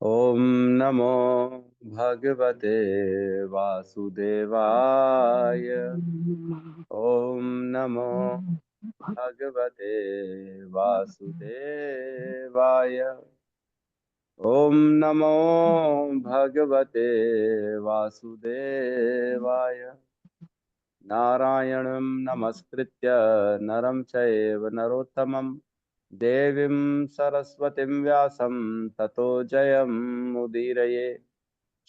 ओम नमो भगवते वासुदेवाय। ओम नमो भगवते वासुदेवाय। ओम नमो भगवते वासुदेवाय। नारायणं नमस्कृत्य नरं चैव नरोत्तमं देवीं सरस्वतीं व्यासं ततो जयमुदीरये।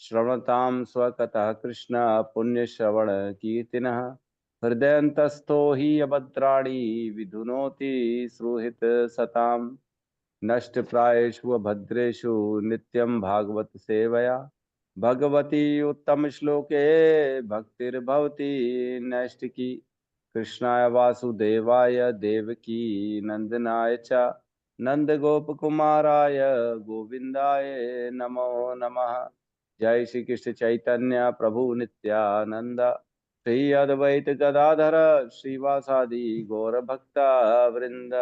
श्रवणतां स्वकतः कृष्ण पुण्यश्रवण कीर्तिनः हृदयन्तस्थो हि अभद्राणि विधुनोति सुहृत् सताम्। नष्टप्रायेषु भद्रेषु नित्यं भागवत सेवया भगवती उत्तम श्लोके भक्तिर्भवती नैष्टिकी। कृष्णाय वासुदेवाय देवकी नंदनाय च नंद गोप कुमाराय गोविंदाय नमो नमः। जय श्री कृष्ण चैतन्य प्रभु नित्यानंद श्री अद्वैत गदाधर श्रीवासादि गौर भक्ता वृंद।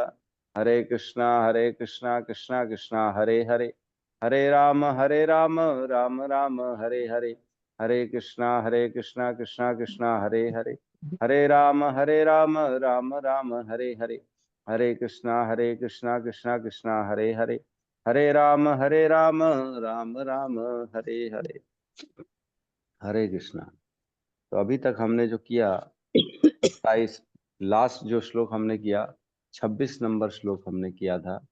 हरे कृष्णा कृष्णा कृष्णा हरे हरे, हरे राम राम राम हरे हरे। हरे कृष्णा कृष्णा कृष्णा हरे हरे, हरे राम राम राम हरे हरे। हरे कृष्णा कृष्णा कृष्णा हरे हरे, हरे राम राम राम हरे हरे। हरे कृष्णा। तो अभी तक हमने जो किया 27, लास्ट जो श्लोक हमने किया 26 नंबर श्लोक हमने किया था,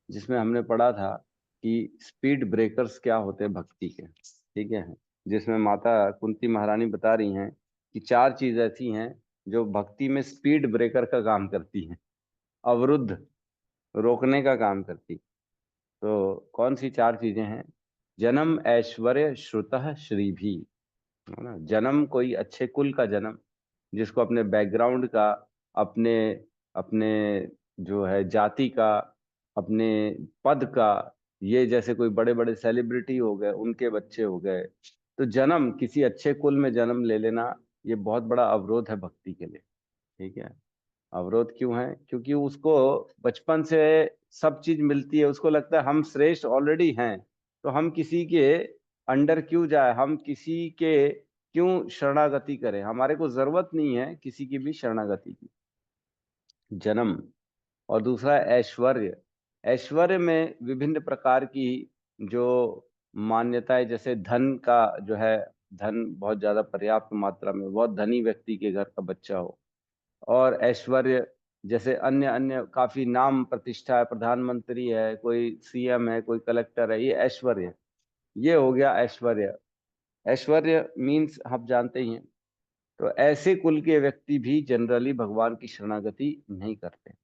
जिसमें हमने पढ़ा था कि स्पीड ब्रेकर्स क्या होते हैं भक्ति के। ठीक है, जिसमें माता कुंती महारानी बता रही हैं कि चार चीज ऐसी हैं जो भक्ति में स्पीड ब्रेकर का काम करती हैं, अवरुद्ध रोकने का काम करती। तो कौन सी चार चीजें हैं? जन्म ऐश्वर्य श्रुतः श्री भी, है ना। जन्म, कोई अच्छे कुल का जन्म, जिसको अपने बैकग्राउंड का, अपने अपने जो है जाति का, अपने पद का, ये जैसे कोई बड़े बड़े सेलिब्रिटी हो गए उनके बच्चे हो गए। तो जन्म, किसी अच्छे कुल में जन्म ले लेना, ये बहुत बड़ा अवरोध है भक्ति के लिए। ठीक है। अवरोध क्यों है? क्योंकि उसको बचपन से सब चीज मिलती है, उसको लगता है हम श्रेष्ठ ऑलरेडी हैं, तो हम किसी के अंडर क्यों जाए, हम किसी के क्यों शरणागति करें, हमारे को जरूरत नहीं है किसी की भी शरणागति की। जन्म। और दूसरा है ऐश्वर्य। ऐश्वर्य में विभिन्न प्रकार की जो मान्यताएं, जैसे धन का जो है, धन बहुत ज्यादा पर्याप्त मात्रा में, बहुत धनी व्यक्ति के घर का बच्चा हो। और ऐश्वर्य जैसे अन्य अन्य काफी नाम प्रतिष्ठा है, प्रधानमंत्री है, कोई सीएम है, कोई कलेक्टर है, ये ऐश्वर्य। ये हो गया ऐश्वर्य। ऐश्वर्य मीन्स आप जानते ही हैं। तो ऐसे कुल के व्यक्ति भी जनरली भगवान की शरणागति नहीं करते।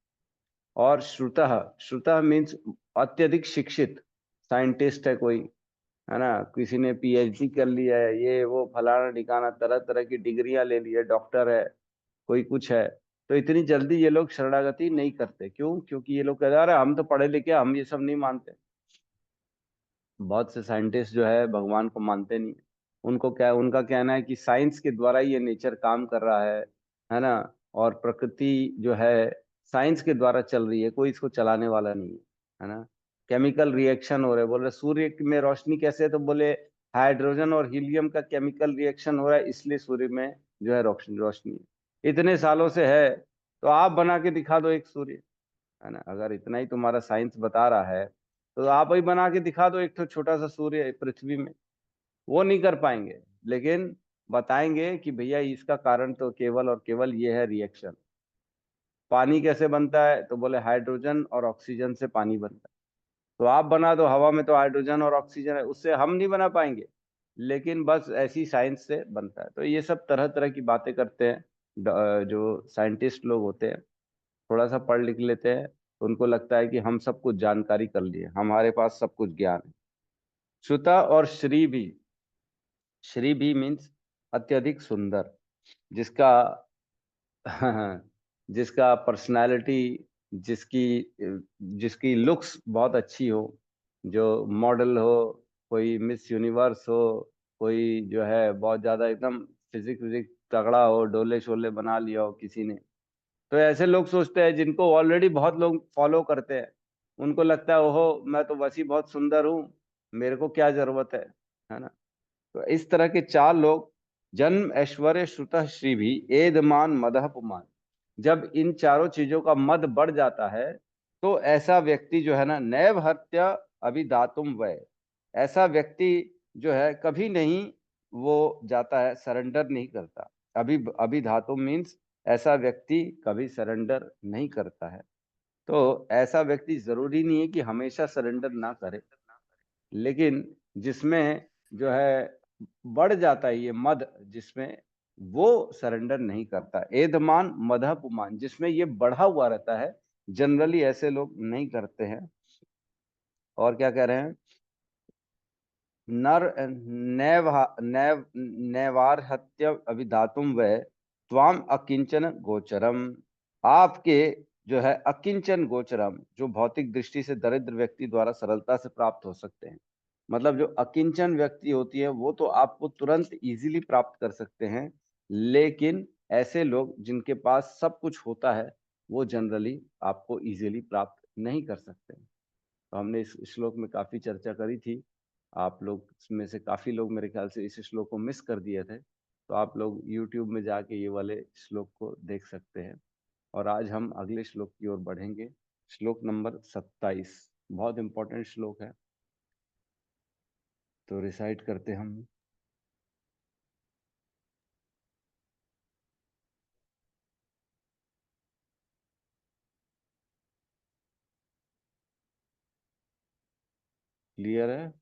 और श्रुतः, श्रुतः मीन्स अत्यधिक शिक्षित, साइंटिस्ट है कोई, है ना, किसी ने पीएचडी कर लिया है, ये वो फलाना ठिकाना, तरह तरह की डिग्रियां ले ली है, डॉक्टर है, कोई कुछ है। तो इतनी जल्दी ये लोग शरणागति नहीं करते। क्यों? क्योंकि ये लोग कह रहे हैं हम तो पढ़े लिखे, हम ये सब नहीं मानते। बहुत से साइंटिस्ट जो है भगवान को मानते नहीं। उनको क्या, उनका कहना है कि साइंस के द्वारा ये नेचर काम कर रहा है ना। और प्रकृति जो है साइंस के द्वारा चल रही है, कोई इसको चलाने वाला नहीं है ना। केमिकल रिएक्शन हो रहे, बोल रहे सूर्य में रोशनी कैसे है, तो बोले हाइड्रोजन और हीलियम का केमिकल रिएक्शन हो रहा है, इसलिए सूर्य में जो है रोशनी रोशनी है। इतने सालों से है, तो आप बना के दिखा दो एक सूर्य, है ना। अगर इतना ही तुम्हारा साइंस बता रहा है, तो आप ही बना के दिखा दो एक तो छोटा सा सूर्य पृथ्वी में। वो नहीं कर पाएंगे, लेकिन बताएंगे कि भैया इसका कारण तो केवल और केवल ये है रिएक्शन। पानी कैसे बनता है, तो बोले हाइड्रोजन और ऑक्सीजन से पानी बनता है। तो आप बना दो, हवा में तो हाइड्रोजन और ऑक्सीजन है, उससे हम नहीं बना पाएंगे, लेकिन बस ऐसी साइंस से बनता है। तो ये सब तरह तरह की बातें करते हैं जो साइंटिस्ट लोग होते हैं। थोड़ा सा पढ़ लिख लेते हैं तो उनको लगता है कि हम सब कुछ जानकारी कर लिए, हमारे पास सब कुछ ज्ञान है। श्रुता और श्री भी। श्री भी मीन्स अत्यधिक सुंदर, जिसका जिसका पर्सनालिटी, जिसकी जिसकी लुक्स बहुत अच्छी हो, जो मॉडल हो, कोई मिस यूनिवर्स हो, कोई जो है बहुत ज्यादा एकदम फिजिक विजिक तगड़ा हो, डोले शोले बना लिया हो किसी ने। तो ऐसे लोग सोचते हैं, जिनको ऑलरेडी बहुत लोग फॉलो करते हैं, उनको लगता है ओहो मैं तो वैसी बहुत सुंदर हूँ, मेरे को क्या जरूरत है ना। तो इस तरह के चार लोग, जन्म ऐश्वर्य श्रुतः श्री भी एदमान मदह पुमान, जब इन चारों चीजों का मद बढ़ जाता है तो ऐसा व्यक्ति जो है ना, नैव हत्या अभिधातुम वै, ऐसा व्यक्ति जो है कभी नहीं वो जाता है, सरेंडर नहीं करता। अभिधातुम मीन्स ऐसा व्यक्ति कभी सरेंडर नहीं करता है। तो ऐसा व्यक्ति जरूरी नहीं है कि हमेशा सरेंडर ना करे, लेकिन जिसमें जो है बढ़ जाता है ये मद, जिसमें वो सरेंडर नहीं करता। एदमान मदपुमान, जिसमें ये बढ़ा हुआ रहता है, जनरली ऐसे लोग नहीं करते हैं। और क्या कह रहे हैं, नर नैव नैव नैवार्हत्य अभिधातुम व त्वाम अकिंचन गोचरम, आपके जो है अकिंचन गोचरम, जो भौतिक दृष्टि से दरिद्र व्यक्ति द्वारा सरलता से प्राप्त हो सकते हैं। मतलब जो अकिंचन व्यक्ति होती है वो तो आपको तुरंत इजीली प्राप्त कर सकते हैं, लेकिन ऐसे लोग जिनके पास सब कुछ होता है वो जनरली आपको इजीली प्राप्त नहीं कर सकते। तो हमने इस श्लोक में काफी चर्चा करी थी। आप लोग में से काफी लोग मेरे ख्याल से इस श्लोक को मिस कर दिए थे, तो आप लोग YouTube में जाके ये वाले श्लोक को देख सकते हैं। और आज हम अगले श्लोक की ओर बढ़ेंगे, श्लोक नंबर 27। बहुत इंपॉर्टेंट श्लोक है, तो रिसाइट करते हम। क्लियर है?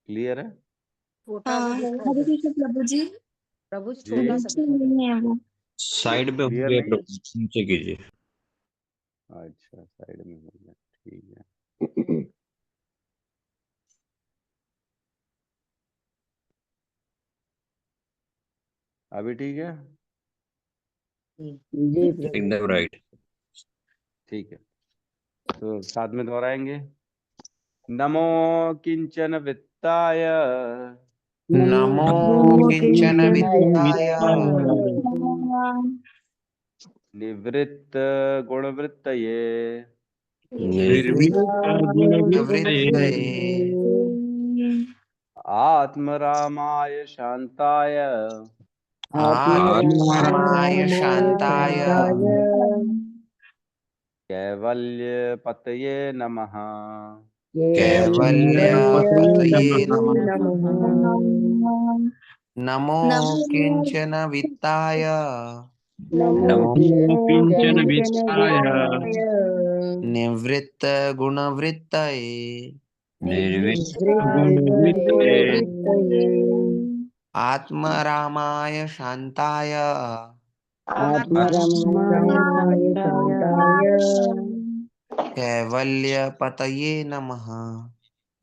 क्लियर है? छोटा सा दिख रहा हरे है कृष्ण प्रभु जी। प्रभु जी, जी छोटा सा नीचे दिख रहा है। नहीं है वो। साइड में क्लियर होंगे नहीं है? प्रभु, नीचे कीजिए। अच्छा, साइड में हो गया, ठीक है। अभी ठीक है? जी प्रभु। एकदम राइट। ठीक है, तो साथ में दोहराएंगे। नमो किंचन वित्ताय नमो वो किंचन किंचन वित्ताय निवृत्त गुणवृत्तये निर्विघ्नवृत्तये आत्मरामाय शांताय आत्मारामाय शांताय कैवल्य पतये नमः। कैवल्यपतये नमः। नमो नमो किंचन वित्ताय नमो किंचन किंचन वित्ताय वित्ताय निवृत्त गुणवृत्तये निवृत्त निर्विघ्नगुणवृत्तये गुणवृत्तये आत्मारामाय शांताय आत्मरमाय शांताय कैवल्यपतये नमः।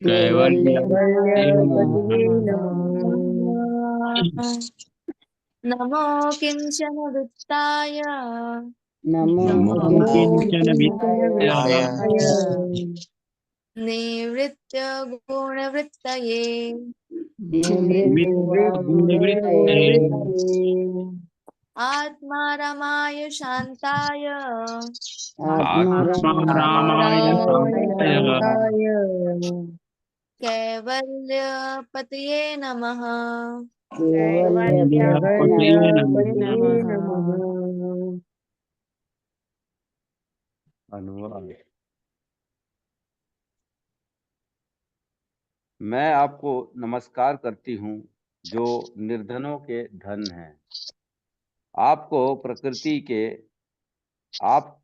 कैवल्यपतये कैवल्यपतये नमः। नमः। नमो किंचन वित्ताय नमो नमो किंचन किंचन वित्ताय वित्ताय निवृत्य गुणवृत्तये निवृत्त निर्विघ्नगुणवृत्तये गुणवृत्तये आत्मारमाय शांताय आत्मारामाय आत्मरमाय शान्ताय शांताय कैवल्यपतये नमः। कैवल्यपतये कैवल्यपतये नमः। नमः। अनुवाद। मैं आपको नमस्कार करती हूँ जो निर्धनों के धन हैं। आपको प्रकृति के आप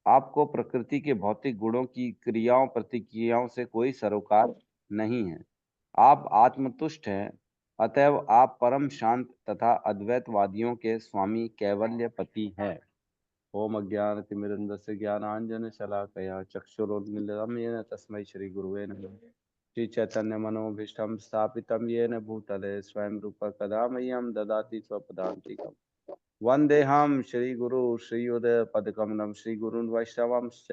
आपको प्रकृति के भौतिक गुणों की क्रियाओं प्रतिक्रियाओं से कोई सरोकार नहीं है। आप आत्मतुष्ट हैं, अतएव आप परम शांत तथा अद्वैतवादियों के स्वामी कैवल्यपति हैं। ओम अज्ञानतिमिरन्धस्य ज्ञानाञ्जनशलाकया चक्षुरुन्मीलितं येन तस्मै श्रीगुरुवे नमः। श्री चैतन्य मनोभीष्टं स्थापितं येन भूतले स्वयं रूप कदा मह्यं ददाति स्वपदान्तिकम्। वन्देऽहं श्रीगुरु श्रीयुतपदकमलं श्रीगुरून् वैष्णवांश्च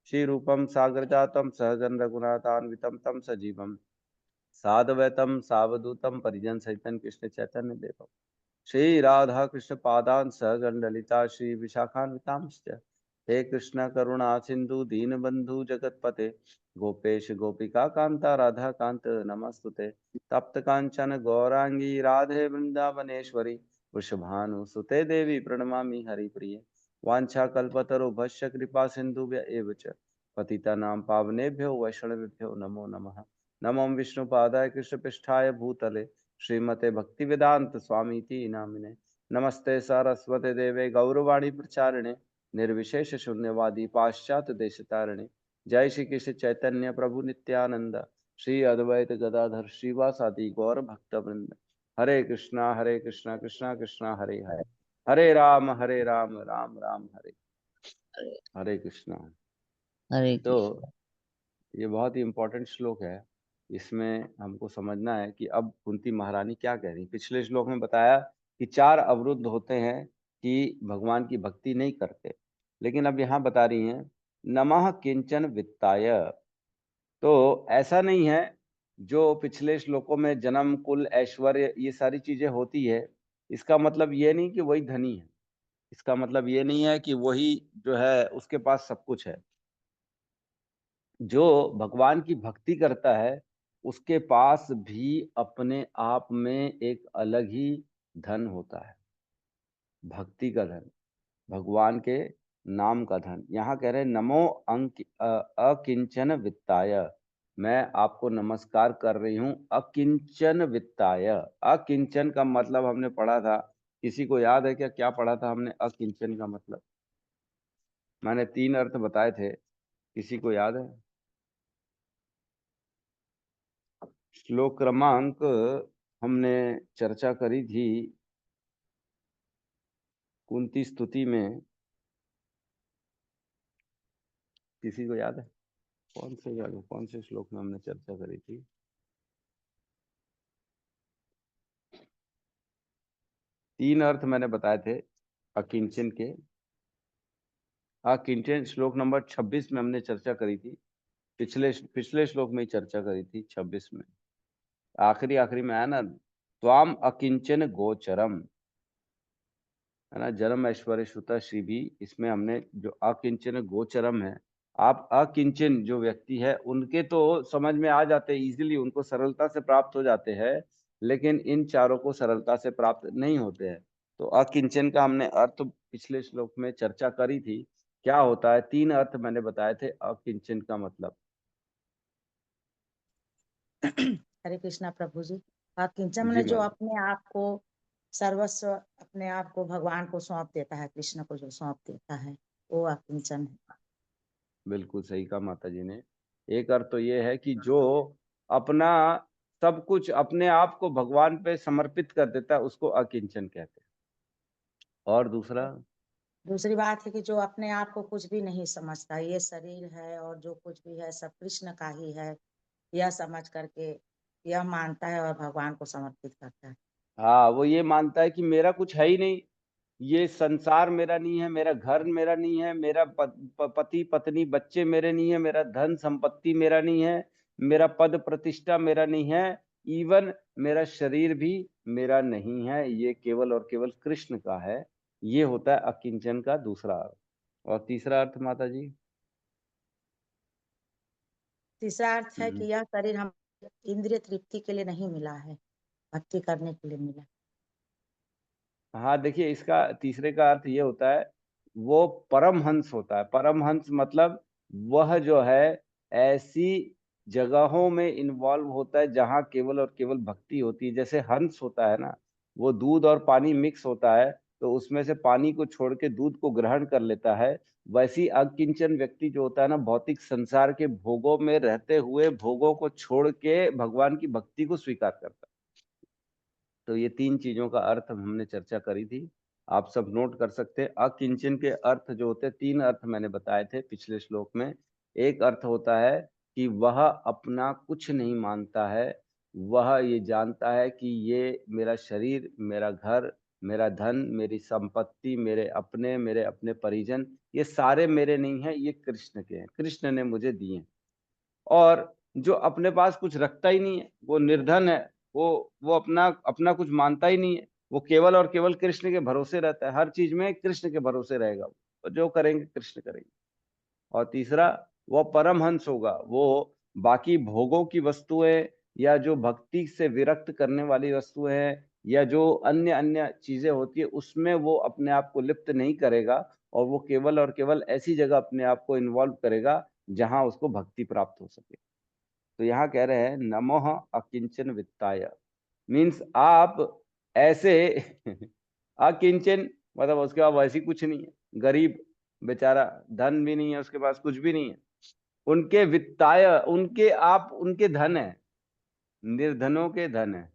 श्रीरूपं साग्रजातं सहजन रघुनाथान्वितं तं सजीवं साद्वैतं सावधूतं परिजन सहितं कृष्ण चैतन्य देवम् श्री राधा कृष्ण पादान् सहगण ललिता श्री विशाखान्वितांश्च हे कृष्ण करुणा सिंधु दीनबंधु जगतपते गोपेश गोपिका कांता राधा कांत नमस्तुते तप्त कांचन गौरांगी राधे वृंदावनेश्वरी वृषभानुसुते देवी प्रणमामि हरिप्रिये वाञ्छाकल्पतरुभ्यश्च कृपा सिन्धुभ्य एव च पतितानां पावनेभ्यो वैष्णवेभ्यो नमो नमः। नमो विष्णुपादाय कृष्णपृष्ठाय भूतले श्रीमते भक्तिवेदांत स्वामीति नामिने नमस्ते सरस्वते देवे गौरवाणी प्रचारिणे निर्विशेष शून्यवादी पाश्चात्य देशतारिणे जय श्री कृष्ण चैतन्य प्रभु नित्यानंद श्री अद्वैत गदाधर श्रीवासादि गौर भक्तवृंद हरे कृष्णा कृष्णा कृष्णा हरे हरे हरे राम राम राम हरे हरे कृष्णा। हरे तो ये बहुत ही इम्पोर्टेंट श्लोक है। इसमें हमको समझना है कि अब कुंती महारानी क्या कह रही। पिछले श्लोक में बताया कि 4 अवरुद्ध होते हैं कि भगवान की भक्ति नहीं करते, लेकिन अब यहाँ बता रही हैं नमः किंचन वित्ताय। तो ऐसा नहीं है जो पिछले श्लोकों में जन्म कुल ऐश्वर्य ये सारी चीजें होती है, इसका मतलब ये नहीं कि वही धनी है, इसका मतलब ये नहीं है कि वही जो है उसके पास सब कुछ है। जो भगवान की भक्ति करता है उसके पास भी अपने आप में एक अलग ही धन होता है, भक्ति का धन, भगवान के नाम का धन। यहाँ कह रहे हैं नमो अकिंचन वित्ताय, मैं आपको नमस्कार कर रही हूँ अकिंचन वित्ताय। अकिंचन का मतलब हमने पढ़ा था, किसी को याद है क्या पढ़ा था हमने अकिंचन का मतलब? मैंने 3 अर्थ बताए थे, किसी को याद है? श्लोक क्रमांक हमने चर्चा करी थी कुंती स्तुति में, किसी को याद है? कौन से श्लोक में हमने चर्चा करी थी? 3 अर्थ मैंने बताए थे अकिंचन के। अकिंचन श्लोक नंबर 26 में हमने चर्चा करी थी, पिछले श्लोक में ही चर्चा करी थी 26 में, आखिरी में आया ना, त्वाम अकिंचन गोचरम, है ना, जन्म ऐश्वर्य श्रुता श्री भी। इसमें हमने जो अकिंचन गोचरम है, आप अकिंचन जो व्यक्ति है उनके तो समझ में आ जाते हैं इजीली, उनको सरलता से प्राप्त हो जाते हैं, लेकिन इन चारों को सरलता से प्राप्त नहीं होते हैं। तो अकिंचन का हमने अर्थ पिछले श्लोक में चर्चा करी थी, क्या होता है। 3 अर्थ मैंने बताए थे अकिंचन का मतलब। हरे कृष्णा प्रभु जी। किंचन जी जो मैम, अपने आप को सर्वस्व, अपने आप को भगवान को सौंप देता है, कृष्ण को जो सौंप देता है वो अकिंचन है। बिल्कुल सही कहा माता जी ने। एक अर्थ तो ये है कि जो अपना सब कुछ अपने आप को भगवान पे समर्पित कर देता है उसको अकिंचन कहते हैं। और दूसरी बात है कि जो अपने आप को कुछ भी नहीं समझता, ये शरीर है और जो कुछ भी है सब कृष्ण का ही है, यह समझ करके यह मानता है और भगवान को समर्पित करता है। हाँ, वो ये मानता है कि मेरा कुछ है ही नहीं, ये संसार मेरा नहीं है, मेरा घर मेरा नहीं है, मेरा पति पत्नी बच्चे मेरे नहीं है, मेरा धन संपत्ति मेरा नहीं है, मेरा पद प्रतिष्ठा मेरा नहीं है, इवन मेरा शरीर भी मेरा नहीं है, ये केवल और केवल कृष्ण का है। ये होता है अकिंचन का दूसरा अर्थ। और तीसरा अर्थ माता जी? तीसरा अर्थ है कि यह शरीर हम इंद्रिय तृप्ति के लिए नहीं मिला है, भक्ति करने के लिए मिला। हाँ, देखिए इसका तीसरे का अर्थ ये होता है, वो परमहंस होता है। परमहंस मतलब वह जो है ऐसी जगहों में इन्वॉल्व होता है जहाँ केवल और केवल भक्ति होती है। जैसे हंस होता है ना, वो दूध और पानी मिक्स होता है तो उसमें से पानी को छोड़ के दूध को ग्रहण कर लेता है। वैसी अकिंचन व्यक्ति जो होता है ना, भौतिक संसार के भोगों में रहते हुए भोगों को छोड़ के भगवान की भक्ति को स्वीकार करता है। तो ये 3 चीजों का अर्थ हमने चर्चा करी थी, आप सब नोट कर सकते हैं। अकिंचन के अर्थ जो होते हैं, 3 अर्थ मैंने बताए थे पिछले श्लोक में। एक अर्थ होता है कि वह अपना कुछ नहीं मानता है, वह ये जानता है कि ये मेरा शरीर, मेरा घर, मेरा धन, मेरी संपत्ति, मेरे अपने परिजन, ये सारे मेरे नहीं है, ये कृष्ण के हैं, कृष्ण ने मुझे दिए। और जो अपने पास कुछ रखता ही नहीं है, वो निर्धन है, वो अपना अपना कुछ मानता ही नहीं है, वो केवल और केवल कृष्ण के भरोसे रहता है, हर चीज में कृष्ण के भरोसे रहेगा। और जो करेंगे कृष्ण करेंगे। और तीसरा, वो परमहंस होगा, वो बाकी भोगों की वस्तुएं या जो भक्ति से विरक्त करने वाली वस्तुएं हैं या जो अन्य अन्य चीजें होती है उसमें वो अपने आप को लिप्त नहीं करेगा, और वो केवल और केवल ऐसी जगह अपने आप को इन्वॉल्व करेगा जहां उसको भक्ति प्राप्त हो सके। तो यहाँ कह रहे हैं नमः अकिंचन वित्ताय, मीन्स आप ऐसे अकिंचन, मतलब उसके पास वैसी कुछ नहीं है, गरीब बेचारा, धन भी नहीं है उसके पास, कुछ भी नहीं है, उनके वित्ताय, उनके आप उनके धन है, निर्धनों के धन है।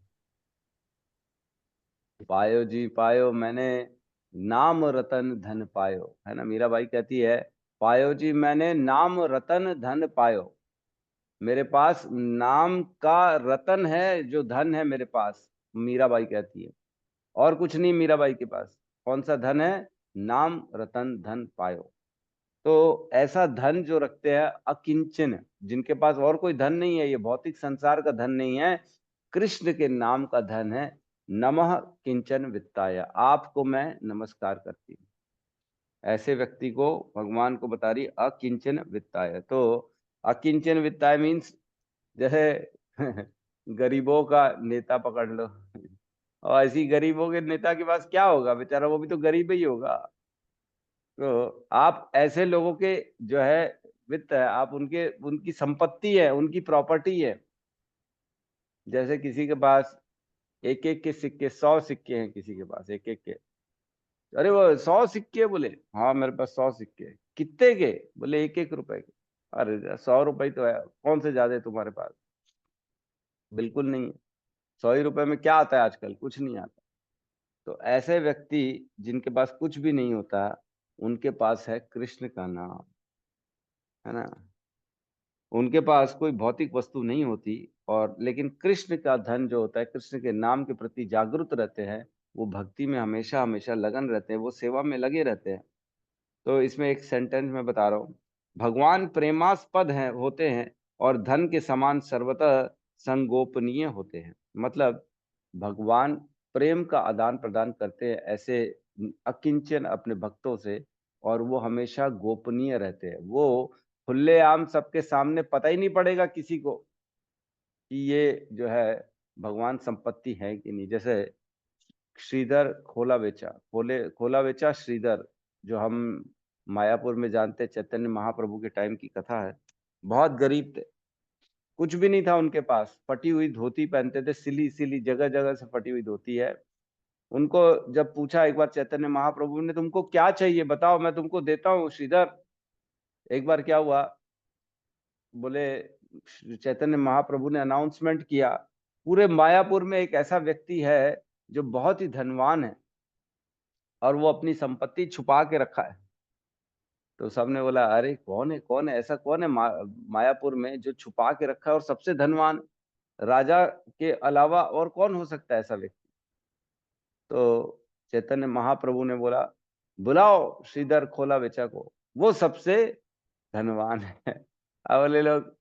पायो जी पायो, मैंने नाम रतन धन पायो, है ना, मीराबाई कहती है पायो जी मैंने नाम रतन धन पायो, मेरे पास नाम का रतन है, जो धन है मेरे पास, मीराबाई कहती है, और कुछ नहीं मीराबाई के पास। कौन सा धन है? नाम रतन धन पायो। तो ऐसा धन जो रखते हैं अकिंचन, जिनके पास और कोई धन नहीं है, ये भौतिक संसार का धन नहीं है, कृष्ण के नाम का धन है। नमः किंचन वित्ताय, आपको मैं नमस्कार करती हूँ। ऐसे व्यक्ति को भगवान को बता रही अकिंचन वित्ताय। तो अकिंचन वित्ताय मीन्स जैसे गरीबों का नेता पकड़ लो, और ऐसी गरीबों के नेता के पास क्या होगा, बेचारा वो भी तो गरीब ही होगा। तो आप ऐसे लोगों के जो है वित्त है, आप उनके, उनकी संपत्ति है, उनकी प्रॉपर्टी है। जैसे किसी के पास एक एक के सिक्के, 100 सिक्के हैं किसी के पास, एक एक के, अरे वो 100 सिक्के, बोले हाँ मेरे पास 100 सिक्के। कितने के? बोले एक एक रुपए के। अरे 100 रुपए तो है, कौन से ज्यादा है तुम्हारे पास? बिल्कुल नहीं है। 100 ही रुपए में क्या आता है आजकल? कुछ नहीं आता। तो ऐसे व्यक्ति जिनके पास कुछ भी नहीं होता, उनके पास है कृष्ण का नाम, है ना, उनके पास कोई भौतिक वस्तु नहीं होती, और लेकिन कृष्ण का धन जो होता है, कृष्ण के नाम के प्रति जागरूक रहते हैं, वो भक्ति में हमेशा हमेशा लगन रहते हैं, वो सेवा में लगे रहते हैं। तो इसमें एक सेंटेंस में बता रहा हूँ, भगवान प्रेमास्पद हैं होते हैं और धन के समान सर्वतः संगोपनीय होते हैं। मतलब भगवान प्रेम का आदान प्रदान करते हैं ऐसे अकिंचन अपने भक्तों से, और वो हमेशा गोपनीय रहते हैं। वो खुलेआम सबके सामने पता ही नहीं पड़ेगा किसी को कि ये जो है भगवान संपत्ति है कि नहीं। जैसे श्रीधर खोला बेचा, खोला बेचा श्रीधर, जो हम मायापुर में जानते हैं, चैतन्य महाप्रभु के टाइम की कथा है। बहुत गरीब थे, कुछ भी नहीं था उनके पास, फटी हुई धोती पहनते थे, सिली सिली जगह जगह से फटी हुई धोती है। उनको जब पूछा एक बार चैतन्य महाप्रभु ने, तुमको क्या चाहिए बताओ, मैं तुमको देता हूँ श्रीधर। एक बार क्या हुआ, बोले चैतन्य महाप्रभु ने अनाउंसमेंट किया, पूरे मायापुर में एक ऐसा व्यक्ति है जो बहुत ही धनवान है और वो अपनी संपत्ति छुपा के रखा है। तो सबने बोला अरे कौन है, कौन है ऐसा, कौन है मायापुर में जो छुपा के रखा है और सबसे धनवान, राजा के अलावा और कौन हो सकता है ऐसा व्यक्ति? तो चैतन्य महाप्रभु ने बोला बुलाओ श्रीधर खोला बेचा को, वो सबसे धनवान है। अब बोले लोग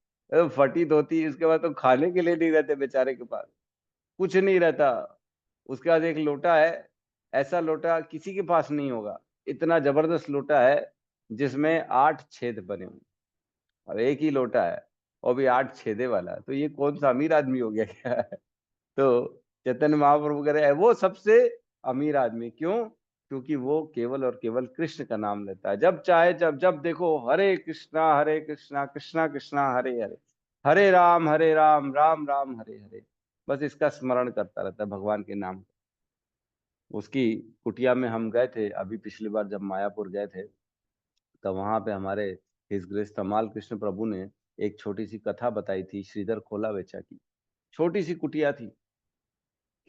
फटी धोती, उसके बाद तो खाने के लिए नहीं रहते बेचारे के पास, कुछ नहीं रहता। उसके बाद एक लोटा है, ऐसा लोटा किसी के पास नहीं होगा, इतना जबरदस्त लोटा है जिसमें 8 छेद बने हुए, और एक ही लोटा है और भी 8 छेदे वाला। तो ये कौन सा अमीर आदमी हो गया क्या? तो चैतन्य महाप्रभु कह रहे हैं वो सबसे अमीर आदमी। क्यों? क्योंकि वो केवल और केवल कृष्ण का नाम लेता है, जब चाहे जब जब देखो हरे कृष्णा कृष्णा कृष्णा हरे हरे, हरे राम राम राम हरे हरे, बस इसका स्मरण करता रहता है भगवान के नाम। उसकी कुटिया में हम गए थे अभी पिछली बार जब मायापुर गए थे, तो वहां पे हमारे हिज ग्रेस तमाल कृष्ण प्रभु ने एक छोटी सी कथा बताई थी श्रीधर खोला बेचा की। छोटी सी कुटिया थी,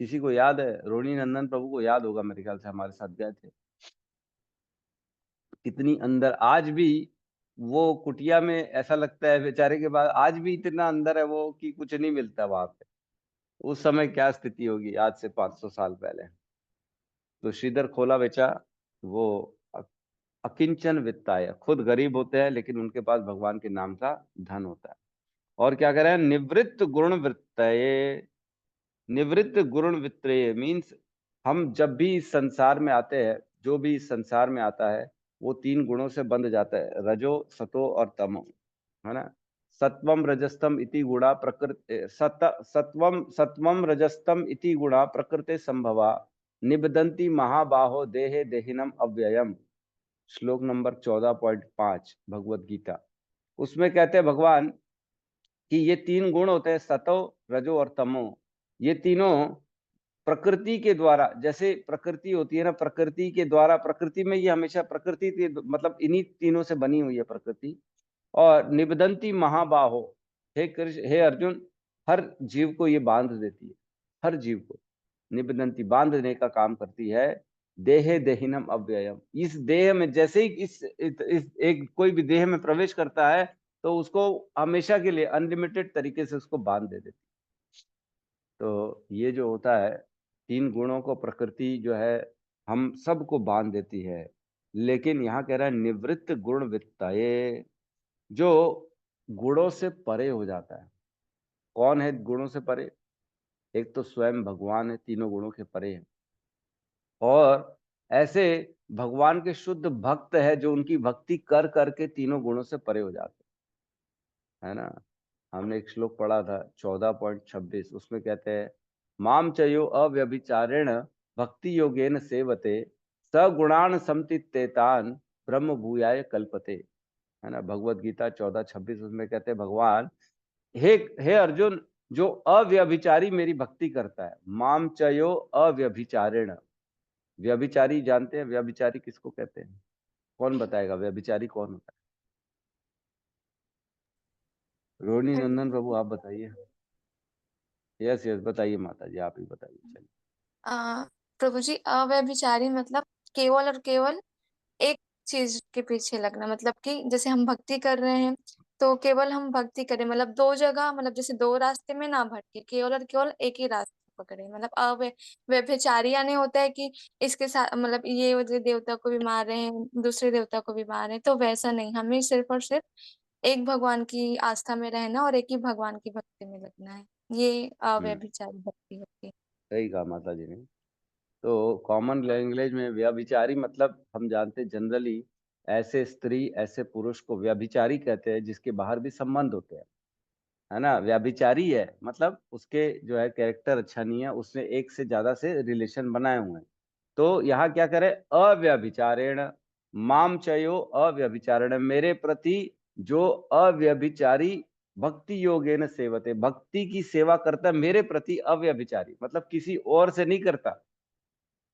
किसी को याद है? रोहिणी नंदन प्रभु को याद होगा, मेरे ख्याल से हमारे साथ गए थे। कितनी अंदर आज भी वो कुटिया में, ऐसा लगता है बेचारे के बाद आज भी इतना अंदर है वो कि कुछ नहीं मिलता वहां पे। उस समय क्या स्थिति होगी आज से 500 साल पहले। तो श्रीधर खोला बेचा वो अकिंचन वित्ताय, खुद गरीब होते हैं लेकिन उनके पास भगवान के नाम का धन होता है। और क्या कह रहे हैं? निवृत्त गुण वृत्तये, निवृत्त गुण वित्तये मीन्स हम जब भी इस संसार में आते हैं, जो भी इस संसार में आता है वो 3 गुणों से बंध जाता है, रजो सतो और तमो, है ना। सत्वम रजस्तम इति गुणा प्रकृति सत्वम रजस्तम इति गुणा प्रकृते संभवा निबदंती महाबाहो देहे देहिनम अव्ययम। श्लोक नंबर 14.5 भगवत गीता। उसमें कहते हैं भगवान कि ये 3 गुण होते हैं, सतो रजो और तमो। ये तीनों प्रकृति के द्वारा, जैसे प्रकृति होती है ना, प्रकृति के द्वारा, प्रकृति में ये हमेशा प्रकृति मतलब इन्हीं तीनों से बनी हुई है प्रकृति। और निबदंती महाबाहो, हे कृष्ण, हे अर्जुन, हर जीव को ये बांध देती है, हर जीव को निबदंती बांधने का काम करती है। देहे देहिनम अव्ययम, इस देह में जैसे ही इस एक कोई भी देह में प्रवेश करता है तो उसको हमेशा के लिए अनलिमिटेड तरीके से उसको बांध दे देती। तो ये जो होता है, 3 गुणों को प्रकृति जो है हम सबको बांध देती है। लेकिन यहाँ कह रहा है निवृत्त गुण वित्तये, जो गुणों से परे हो जाता है। कौन है गुणों से परे? एक तो स्वयं भगवान है, तीनों गुणों के परे है। और ऐसे भगवान के शुद्ध भक्त है जो उनकी भक्ति कर करके तीनों गुणों से परे हो जाते है ना। हमने एक श्लोक पढ़ा था 14.26, उसमें कहते हैं माम चयो अव्यभिचारेण भक्ति योगेन सेवते सगुणान समतित्तेतान ब्रह्म भूयाय कल्पते, है ना। भगवत गीता 14.26, उसमें कहते हैं भगवान, हे अर्जुन, जो अव्यभिचारी मेरी भक्ति करता है, माम चयो अव्यभिचारेण। व्यभिचारी जानते हैं व्यभिचारी किसको कहते हैं? कौन बताएगा व्यभिचारी कौन होता है? रोहिणी नंदन प्रभु आप बताइए। यस यस बताइए माता जी, आप ही बताइए। चलिए। प्रभु जी, अव्यभिचारी मतलब केवल और केवल एक चीज के पीछे लगना, मतलब कि जैसे हम भक्ति कर रहे हैं तो केवल हम भक्ति करें, मतलब दो जगह, मतलब जैसे दो रास्ते में ना भटके, केवल और केवल एक ही रास्ता पकड़े। मतलब व्यभिचारी यानी होता है कि इसके साथ मतलब ये वाले देवता को भी मार रहे हैं, दूसरे देवता को भी मार रहे हैं, तो वैसा नहीं, हमें सिर्फ और सिर्फ एक भगवान की आस्था में रहना और एक ही भगवान की भक्ति में लगना है। ये अव्यभिचारी भक्ति होती है। सही कहा माता जी ने। तो कॉमन लैंग्वेज में व्यभिचारी मतलब हम जानते हैं जनरली ऐसे स्त्री ऐसे पुरुष को व्यभिचारी कहते हैं जिसके बाहर भी संबंध होते हैं, है ना। व्यभिचारी है मतलब उसके जो है कैरेक्टर अच्छा नहीं है, उसने एक से ज्यादा से रिलेशन बनाए हुए हैं। तो यहाँ क्या करे, अव्यभिचारेण माम चयो अव्यभिचारेण, मेरे प्रति जो अव्यभिचारी भक्ति योगेन सेवते, भक्ति की सेवा करता है मेरे प्रति अव्यभिचारी, मतलब किसी और से नहीं करता।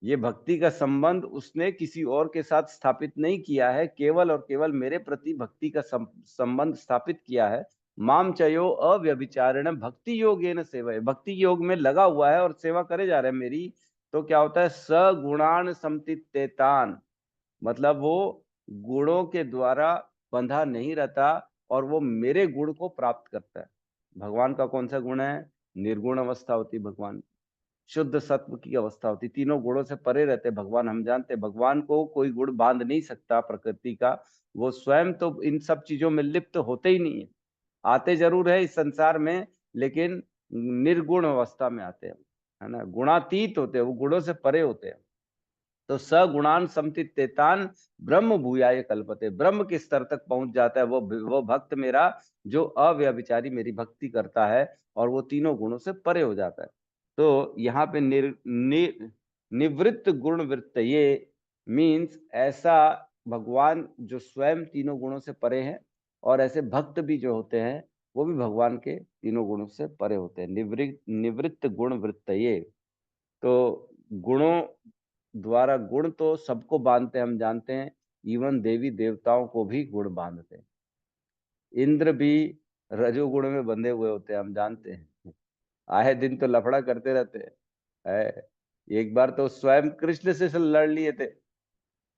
ये भक्ति का संबंध उसने किसी और के साथ स्थापित नहीं किया है, केवल और केवल मेरे प्रति भक्ति का संबंध स्थापित किया है। माम चयो अव्यभिचारेण भक्ति योगेन सेवा, भक्ति योग में लगा हुआ है और सेवा करे जा रहा है मेरी। तो क्या होता है, सगुणान समतित्तेतान, मतलब वो गुणों के द्वारा बंधा नहीं रहता और वो मेरे गुण को प्राप्त करता है। भगवान का कौन सा गुण है? निर्गुण अवस्था होती भगवान की, शुद्ध सत्व की अवस्था होती, तीनों गुणों से परे रहते भगवान। हम जानते हैं भगवान को कोई गुण बांध नहीं सकता प्रकृति का, वो स्वयं तो इन सब चीजों में लिप्त होते ही नहीं है। आते जरूर है इस संसार में लेकिन निर्गुण अवस्था में आते हैं, है ना। गुणातीत होते हैं, वो गुणों से परे होते हैं। तो सगुणान समतित्तेतान ब्रह्म भूयाय कल्पते, ब्रह्म के स्तर तक पहुंच जाता है वो भक्त मेरा जो अव्यभिचारी मेरी भक्ति करता है और वो तीनों गुणों से परे हो जाता है। तो यहाँ पे निवृत्त गुण वृत्तये मीन्स ऐसा भगवान जो स्वयं तीनों गुणों से परे हैं, और ऐसे भक्त भी जो होते हैं वो भी भगवान के तीनों गुणों से परे होते हैं। निवृत्त गुण वृत्तये, तो गुणों द्वारा, गुण तो सबको बांधते हैं हम जानते हैं, इवन देवी देवताओं को भी गुण बांधते हैं। इंद्र भी रजोगुण में बंधे हुए होते हैं हम जानते हैं, आए दिन तो लफड़ा करते रहते हैं। एक बार तो स्वयं कृष्ण से लड़ लिए थे।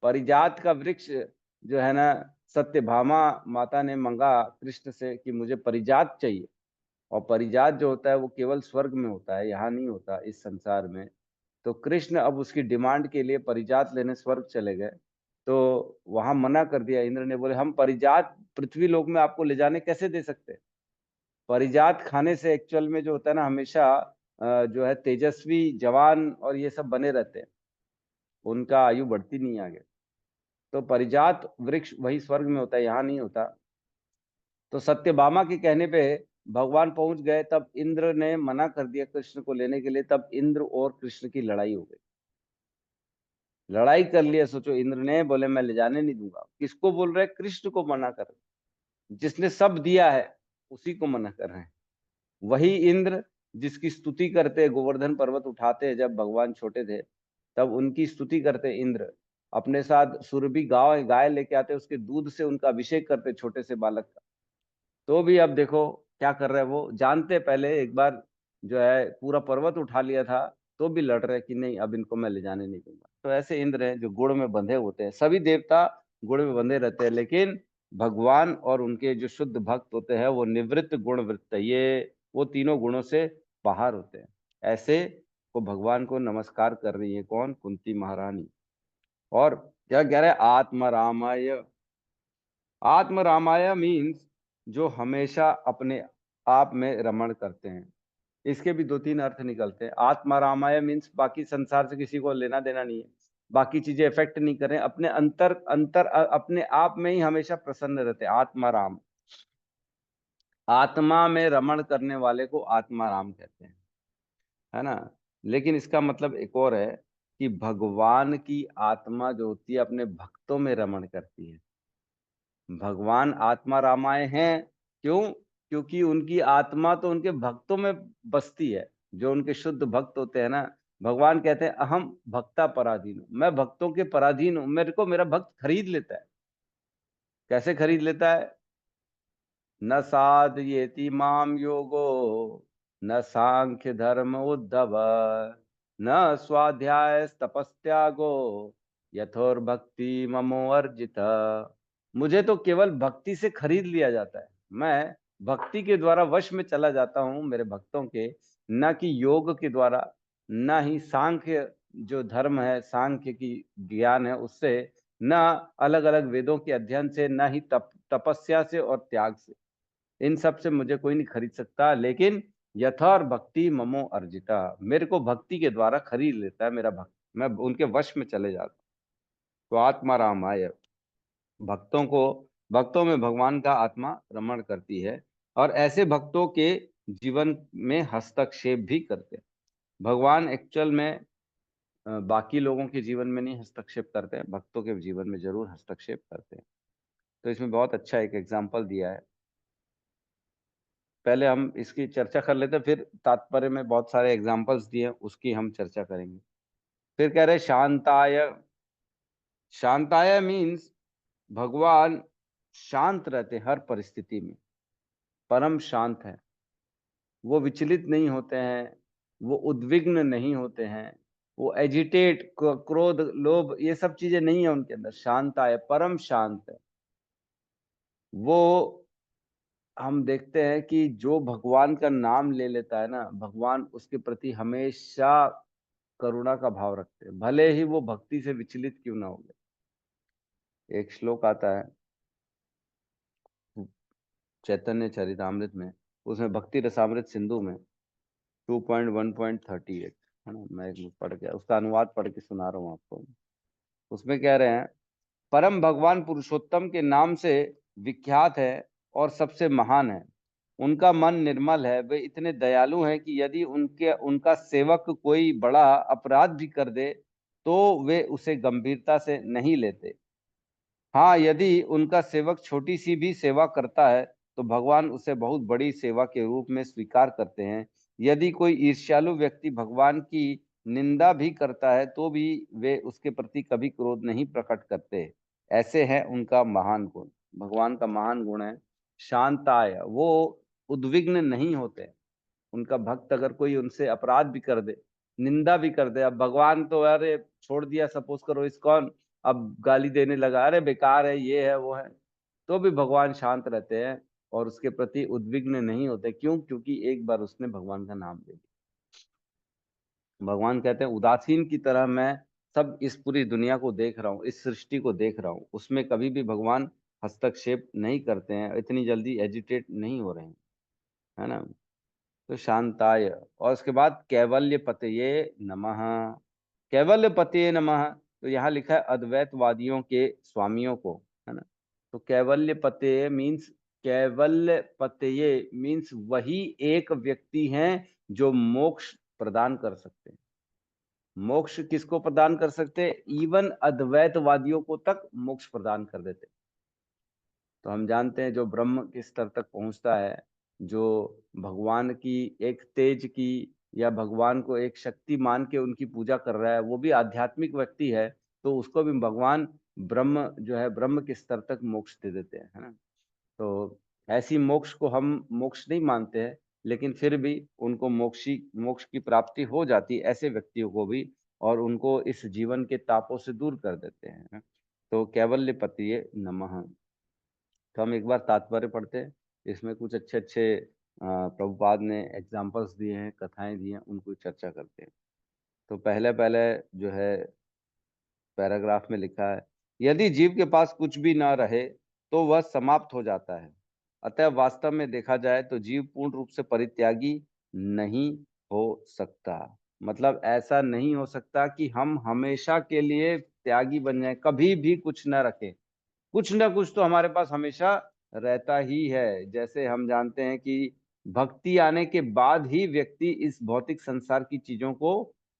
परिजात का वृक्ष जो है ना, सत्यभामा माता ने मांगा कृष्ण से कि मुझे परिजात चाहिए, और परिजात जो होता है वो केवल स्वर्ग में होता है, यहाँ नहीं होता इस संसार में। तो कृष्ण अब उसकी डिमांड के लिए परिजात लेने स्वर्ग चले गए, तो वहां मना कर दिया। इंद्र ने बोले हम परिजात पृथ्वी लोक में आपको ले जाने कैसे दे सकते। परिजात खाने से एक्चुअल में जो होता है ना, हमेशा जो है तेजस्वी जवान और ये सब बने रहते हैं, उनका आयु बढ़ती नहीं आगे। तो परिजात वृक्ष वही स्वर्ग में होता है, यहाँ नहीं होता। तो सत्यभामा के कहने पे भगवान पहुंच गए, तब इंद्र ने मना कर दिया कृष्ण को लेने के लिए, तब इंद्र और कृष्ण की लड़ाई हो गई। लड़ाई कर लिया, सोचो, इंद्र ने बोले मैं ले जाने नहीं दूंगा। किसको बोल रहे? कृष्ण को मना कर रहे, जिसने सब दिया है उसी को मना कर रहे हैं। वही इंद्र जिसकी स्तुति करते, गोवर्धन पर्वत उठाते हैं, जब भगवान छोटे थे तब उनकी स्तुति करते इंद्र, अपने साथ सुरभि गाय गाय लेके आते, उसके दूध से उनका अभिषेक करते छोटे से बालक का। तो भी अब देखो क्या कर रहे हैं, वो जानते पहले एक बार जो है पूरा पर्वत उठा लिया था, तो भी लड़ रहे कि नहीं अब इनको मैं ले जाने नहीं दूंगा। तो ऐसे इंद्र हैं जो गुण में बंधे होते हैं। सभी देवता गुण में बंधे रहते हैं, लेकिन भगवान और उनके जो शुद्ध भक्त होते हैं वो निवृत्त गुण वृत्त, ये वो तीनों गुणों से बाहर होते हैं। ऐसे को भगवान को नमस्कार कर रही है कौन? कुंती महारानी। और क्या कह रहे हैं? आत्म रामाय। आत्म रामाय मीन्स जो हमेशा अपने आप में रमण करते हैं। इसके भी 2-3 अर्थ निकलते हैं। आत्मा रामाय मीन्स बाकी संसार से किसी को लेना देना नहीं है, बाकी चीजें इफेक्ट नहीं करें, अपने अपने आप में ही हमेशा प्रसन्न रहते हैं। आत्मा राम, आत्मा में रमण करने वाले को आत्मा राम कहते हैं, है ना। लेकिन इसका मतलब एक और है कि भगवान की आत्मा जो होती है अपने भक्तों में रमण करती है। भगवान आत्मा रामाय हैं, क्यों? क्योंकि उनकी आत्मा तो उनके भक्तों में बसती है, जो उनके शुद्ध भक्त होते हैं ना। भगवान कहते हैं अहम भक्ता पराधीन हूं, मैं भक्तों के पराधीन हूं, मेरे को मेरा भक्त खरीद लेता है। कैसे खरीद लेता है? न साधयेति माम योगो, न सांख्य धर्म उद्धव, न स्वाध्याय तपस्त्यागो, यथोर भक्ति ममो अर्जित। मुझे तो केवल भक्ति से खरीद लिया जाता है, मैं भक्ति के द्वारा वश में चला जाता हूं मेरे भक्तों के, न कि योग के द्वारा, न ही सांख्य जो धर्म है, सांख्य की ज्ञान है उससे, न अलग अलग वेदों के अध्ययन से, न ही तपस्या से और त्याग से। इन सब से मुझे कोई नहीं खरीद सकता, लेकिन यथार भक्ति ममो अर्जिता, मेरे को भक्ति के द्वारा खरीद लेता है मेरा भक्त, मैं उनके वश में चले जाता हूँ। तो आत्मा राम आय, भक्तों में भगवान का आत्मा रमण करती है, और ऐसे भक्तों के जीवन में हस्तक्षेप भी करते हैं। भगवान एक्चुअल में बाकी लोगों के जीवन में नहीं हस्तक्षेप करते हैं, भक्तों के जीवन में जरूर हस्तक्षेप करते हैं। तो इसमें बहुत अच्छा एक एग्जाम्पल दिया है। पहले हम इसकी चर्चा कर लेते हैं, फिर तात्पर्य में बहुत सारे एग्जाम्पल्स दिए उसकी हम चर्चा करेंगे। फिर कह रहे शांताय। शांताय मीन्स भगवान शांत रहते हर परिस्थिति में, परम शांत है, वो विचलित नहीं होते हैं, वो उद्विग्न नहीं होते हैं, वो एजिटेट, क्रोध, लोभ, ये सब चीजें नहीं है उनके अंदर। शांताय, परम शांत है वो। हम देखते हैं कि जो भगवान का नाम ले लेता है ना, भगवान उसके प्रति हमेशा करुणा का भाव रखते हैं, भले ही वो भक्ति से विचलित क्यों ना हो गए। एक श्लोक आता है चैतन्य चरितामृत में, उसमें भक्ति रसामृत सिंधु में 2.1.38, है ना। मैं एक पढ़ के उसका अनुवाद पढ़ के सुना रहा हूँ आपको। उसमें कह रहे हैं परम भगवान पुरुषोत्तम के नाम से विख्यात है और सबसे महान है। उनका मन निर्मल है, वे इतने दयालु हैं कि यदि उनका सेवक कोई बड़ा अपराध भी कर दे तो वे उसे गंभीरता से नहीं लेते। हाँ, यदि उनका सेवक छोटी सी भी सेवा करता है तो भगवान उसे बहुत बड़ी सेवा के रूप में स्वीकार करते हैं। यदि कोई ईर्ष्यालु व्यक्ति भगवान की निंदा भी करता है तो भी वे उसके प्रति कभी क्रोध नहीं प्रकट करते। ऐसे है उनका महान गुण। भगवान का महान गुण है शांताय, वो उद्विग्न नहीं होते। उनका भक्त अगर कोई उनसे अपराध भी कर दे, निंदा भी कर दे, अब भगवान तो अरे छोड़ दिया, सपोज करो इस्कॉन, अब गाली देने लगा, अरे बेकार है, ये है वो है, तो भी भगवान शांत रहते हैं और उसके प्रति उद्विग्न नहीं होते। क्यों? क्योंकि एक बार उसने भगवान का नाम ले लिया। भगवान कहते हैं उदासीन की तरह मैं सब इस पूरी दुनिया को देख रहा हूँ, इस सृष्टि को देख रहा हूँ, उसमें कभी भी भगवान हस्तक्षेप नहीं करते हैं, इतनी जल्दी एजिटेट नहीं हो रहे हैं, है ना। तो शांताय, और उसके बाद कैवल्य पतये नमः। कैवल्य पतये नमः, तो यहाँ लिखा है अद्वैतवादियों के स्वामियों को, है ना। तो कैवल्य पतेय मीन्स, कैवल्य पतेय मीन्स वही एक व्यक्ति हैं जो मोक्ष प्रदान कर सकते हैं। मोक्ष किसको प्रदान कर सकते हैं? इवन अद्वैतवादियों को तक मोक्ष प्रदान कर देते। तो हम जानते हैं जो ब्रह्म के स्तर तक पहुंचता है, जो भगवान की एक तेज की या भगवान को एक शक्ति मान के उनकी पूजा कर रहा है, वो भी आध्यात्मिक व्यक्ति है, तो उसको भी भगवान ब्रह्म जो है ब्रह्म के स्तर तक मोक्ष दे देते हैं, है ना। तो ऐसी मोक्ष को हम मोक्ष नहीं मानते हैं, लेकिन फिर भी उनको मोक्ष की प्राप्ति हो जाती है ऐसे व्यक्तियों को भी, और उनको इस जीवन के तापों से दूर कर देते हैं। तो कैवल्य पतिये नमः। तो हम एक बार तात्पर्य पढ़ते हैं, इसमें कुछ अच्छे अच्छे प्रभुपाद ने एग्जाम्पल्स दिए हैं, कथाएं दी हैं, उनको चर्चा करते हैं। तो पहले पहले जो है पैराग्राफ में लिखा है, यदि जीव के पास कुछ भी ना रहे तो वह समाप्त हो जाता है। अतः वास्तव में देखा जाए तो जीव पूर्ण रूप से परित्यागी नहीं हो सकता। मतलब ऐसा नहीं हो सकता कि हम हमेशा के लिए त्यागी बन जाएं, कभी भी कुछ न रखें। कुछ ना कुछ तो हमारे पास हमेशा रहता ही है। जैसे हम जानते हैं कि भक्ति आने के बाद ही व्यक्ति इस भौतिक संसार की चीजों को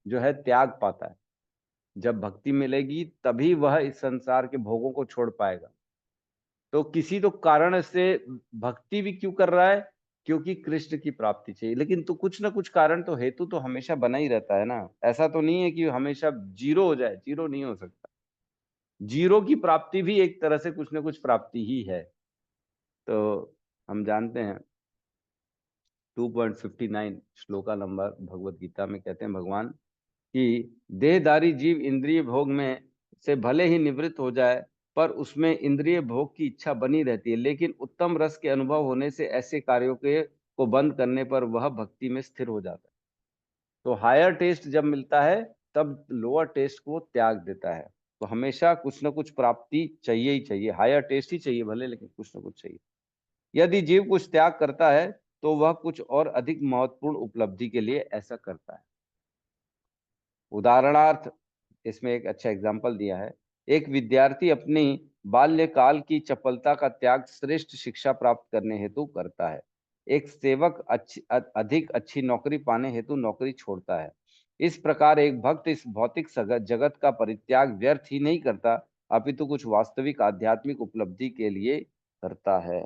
जो है त्याग पाता है। जब भक्ति मिलेगी तभी वह इस संसार के भोगों को छोड़ पाएगा। तो किसी तो कारण से भक्ति भी क्यों कर रहा है? क्योंकि कृष्ण की प्राप्ति चाहिए। लेकिन तो कुछ ना कुछ कारण तो, हेतु तो हमेशा बना ही रहता है ना। ऐसा तो नहीं है कि हमेशा जीरो हो जाए, जीरो नहीं हो सकता। जीरो की प्राप्ति भी एक तरह से कुछ ना कुछ प्राप्ति ही है। तो हम जानते हैं 2.59 श्लोका नंबर भगवत गीता में कहते हैं भगवान कि देहधारी जीव इंद्रिय भोग में से भले ही निवृत्त हो जाए, पर उसमें इंद्रिय भोग की इच्छा बनी रहती है। लेकिन उत्तम रस के अनुभव होने से ऐसे कार्यों के को बंद करने पर वह भक्ति में स्थिर हो जाता है। तो हायर टेस्ट जब मिलता है तब लोअर टेस्ट को त्याग देता है। तो हमेशा कुछ ना कुछ प्राप्ति चाहिए ही चाहिए, हायर टेस्ट ही चाहिए भले, लेकिन कुछ ना कुछ चाहिए। यदि जीव कुछ त्याग करता है तो वह कुछ और अधिक महत्वपूर्ण उपलब्धि के लिए ऐसा करता है। उदाहरणार्थ इसमें एक अच्छा एग्जाम्पल दिया है, एक विद्यार्थी अपनी बाल्यकाल की चपलता का त्याग श्रेष्ठ शिक्षा प्राप्त करने हेतु करता है। एक सेवक अधिक अच्छी नौकरी पाने हेतु नौकरी छोड़ता है। इस प्रकार एक भक्त इस भौतिक जगत का परित्याग व्यर्थ ही नहीं करता, अपितु कुछ वास्तविक आध्यात्मिक उपलब्धि के लिए करता है।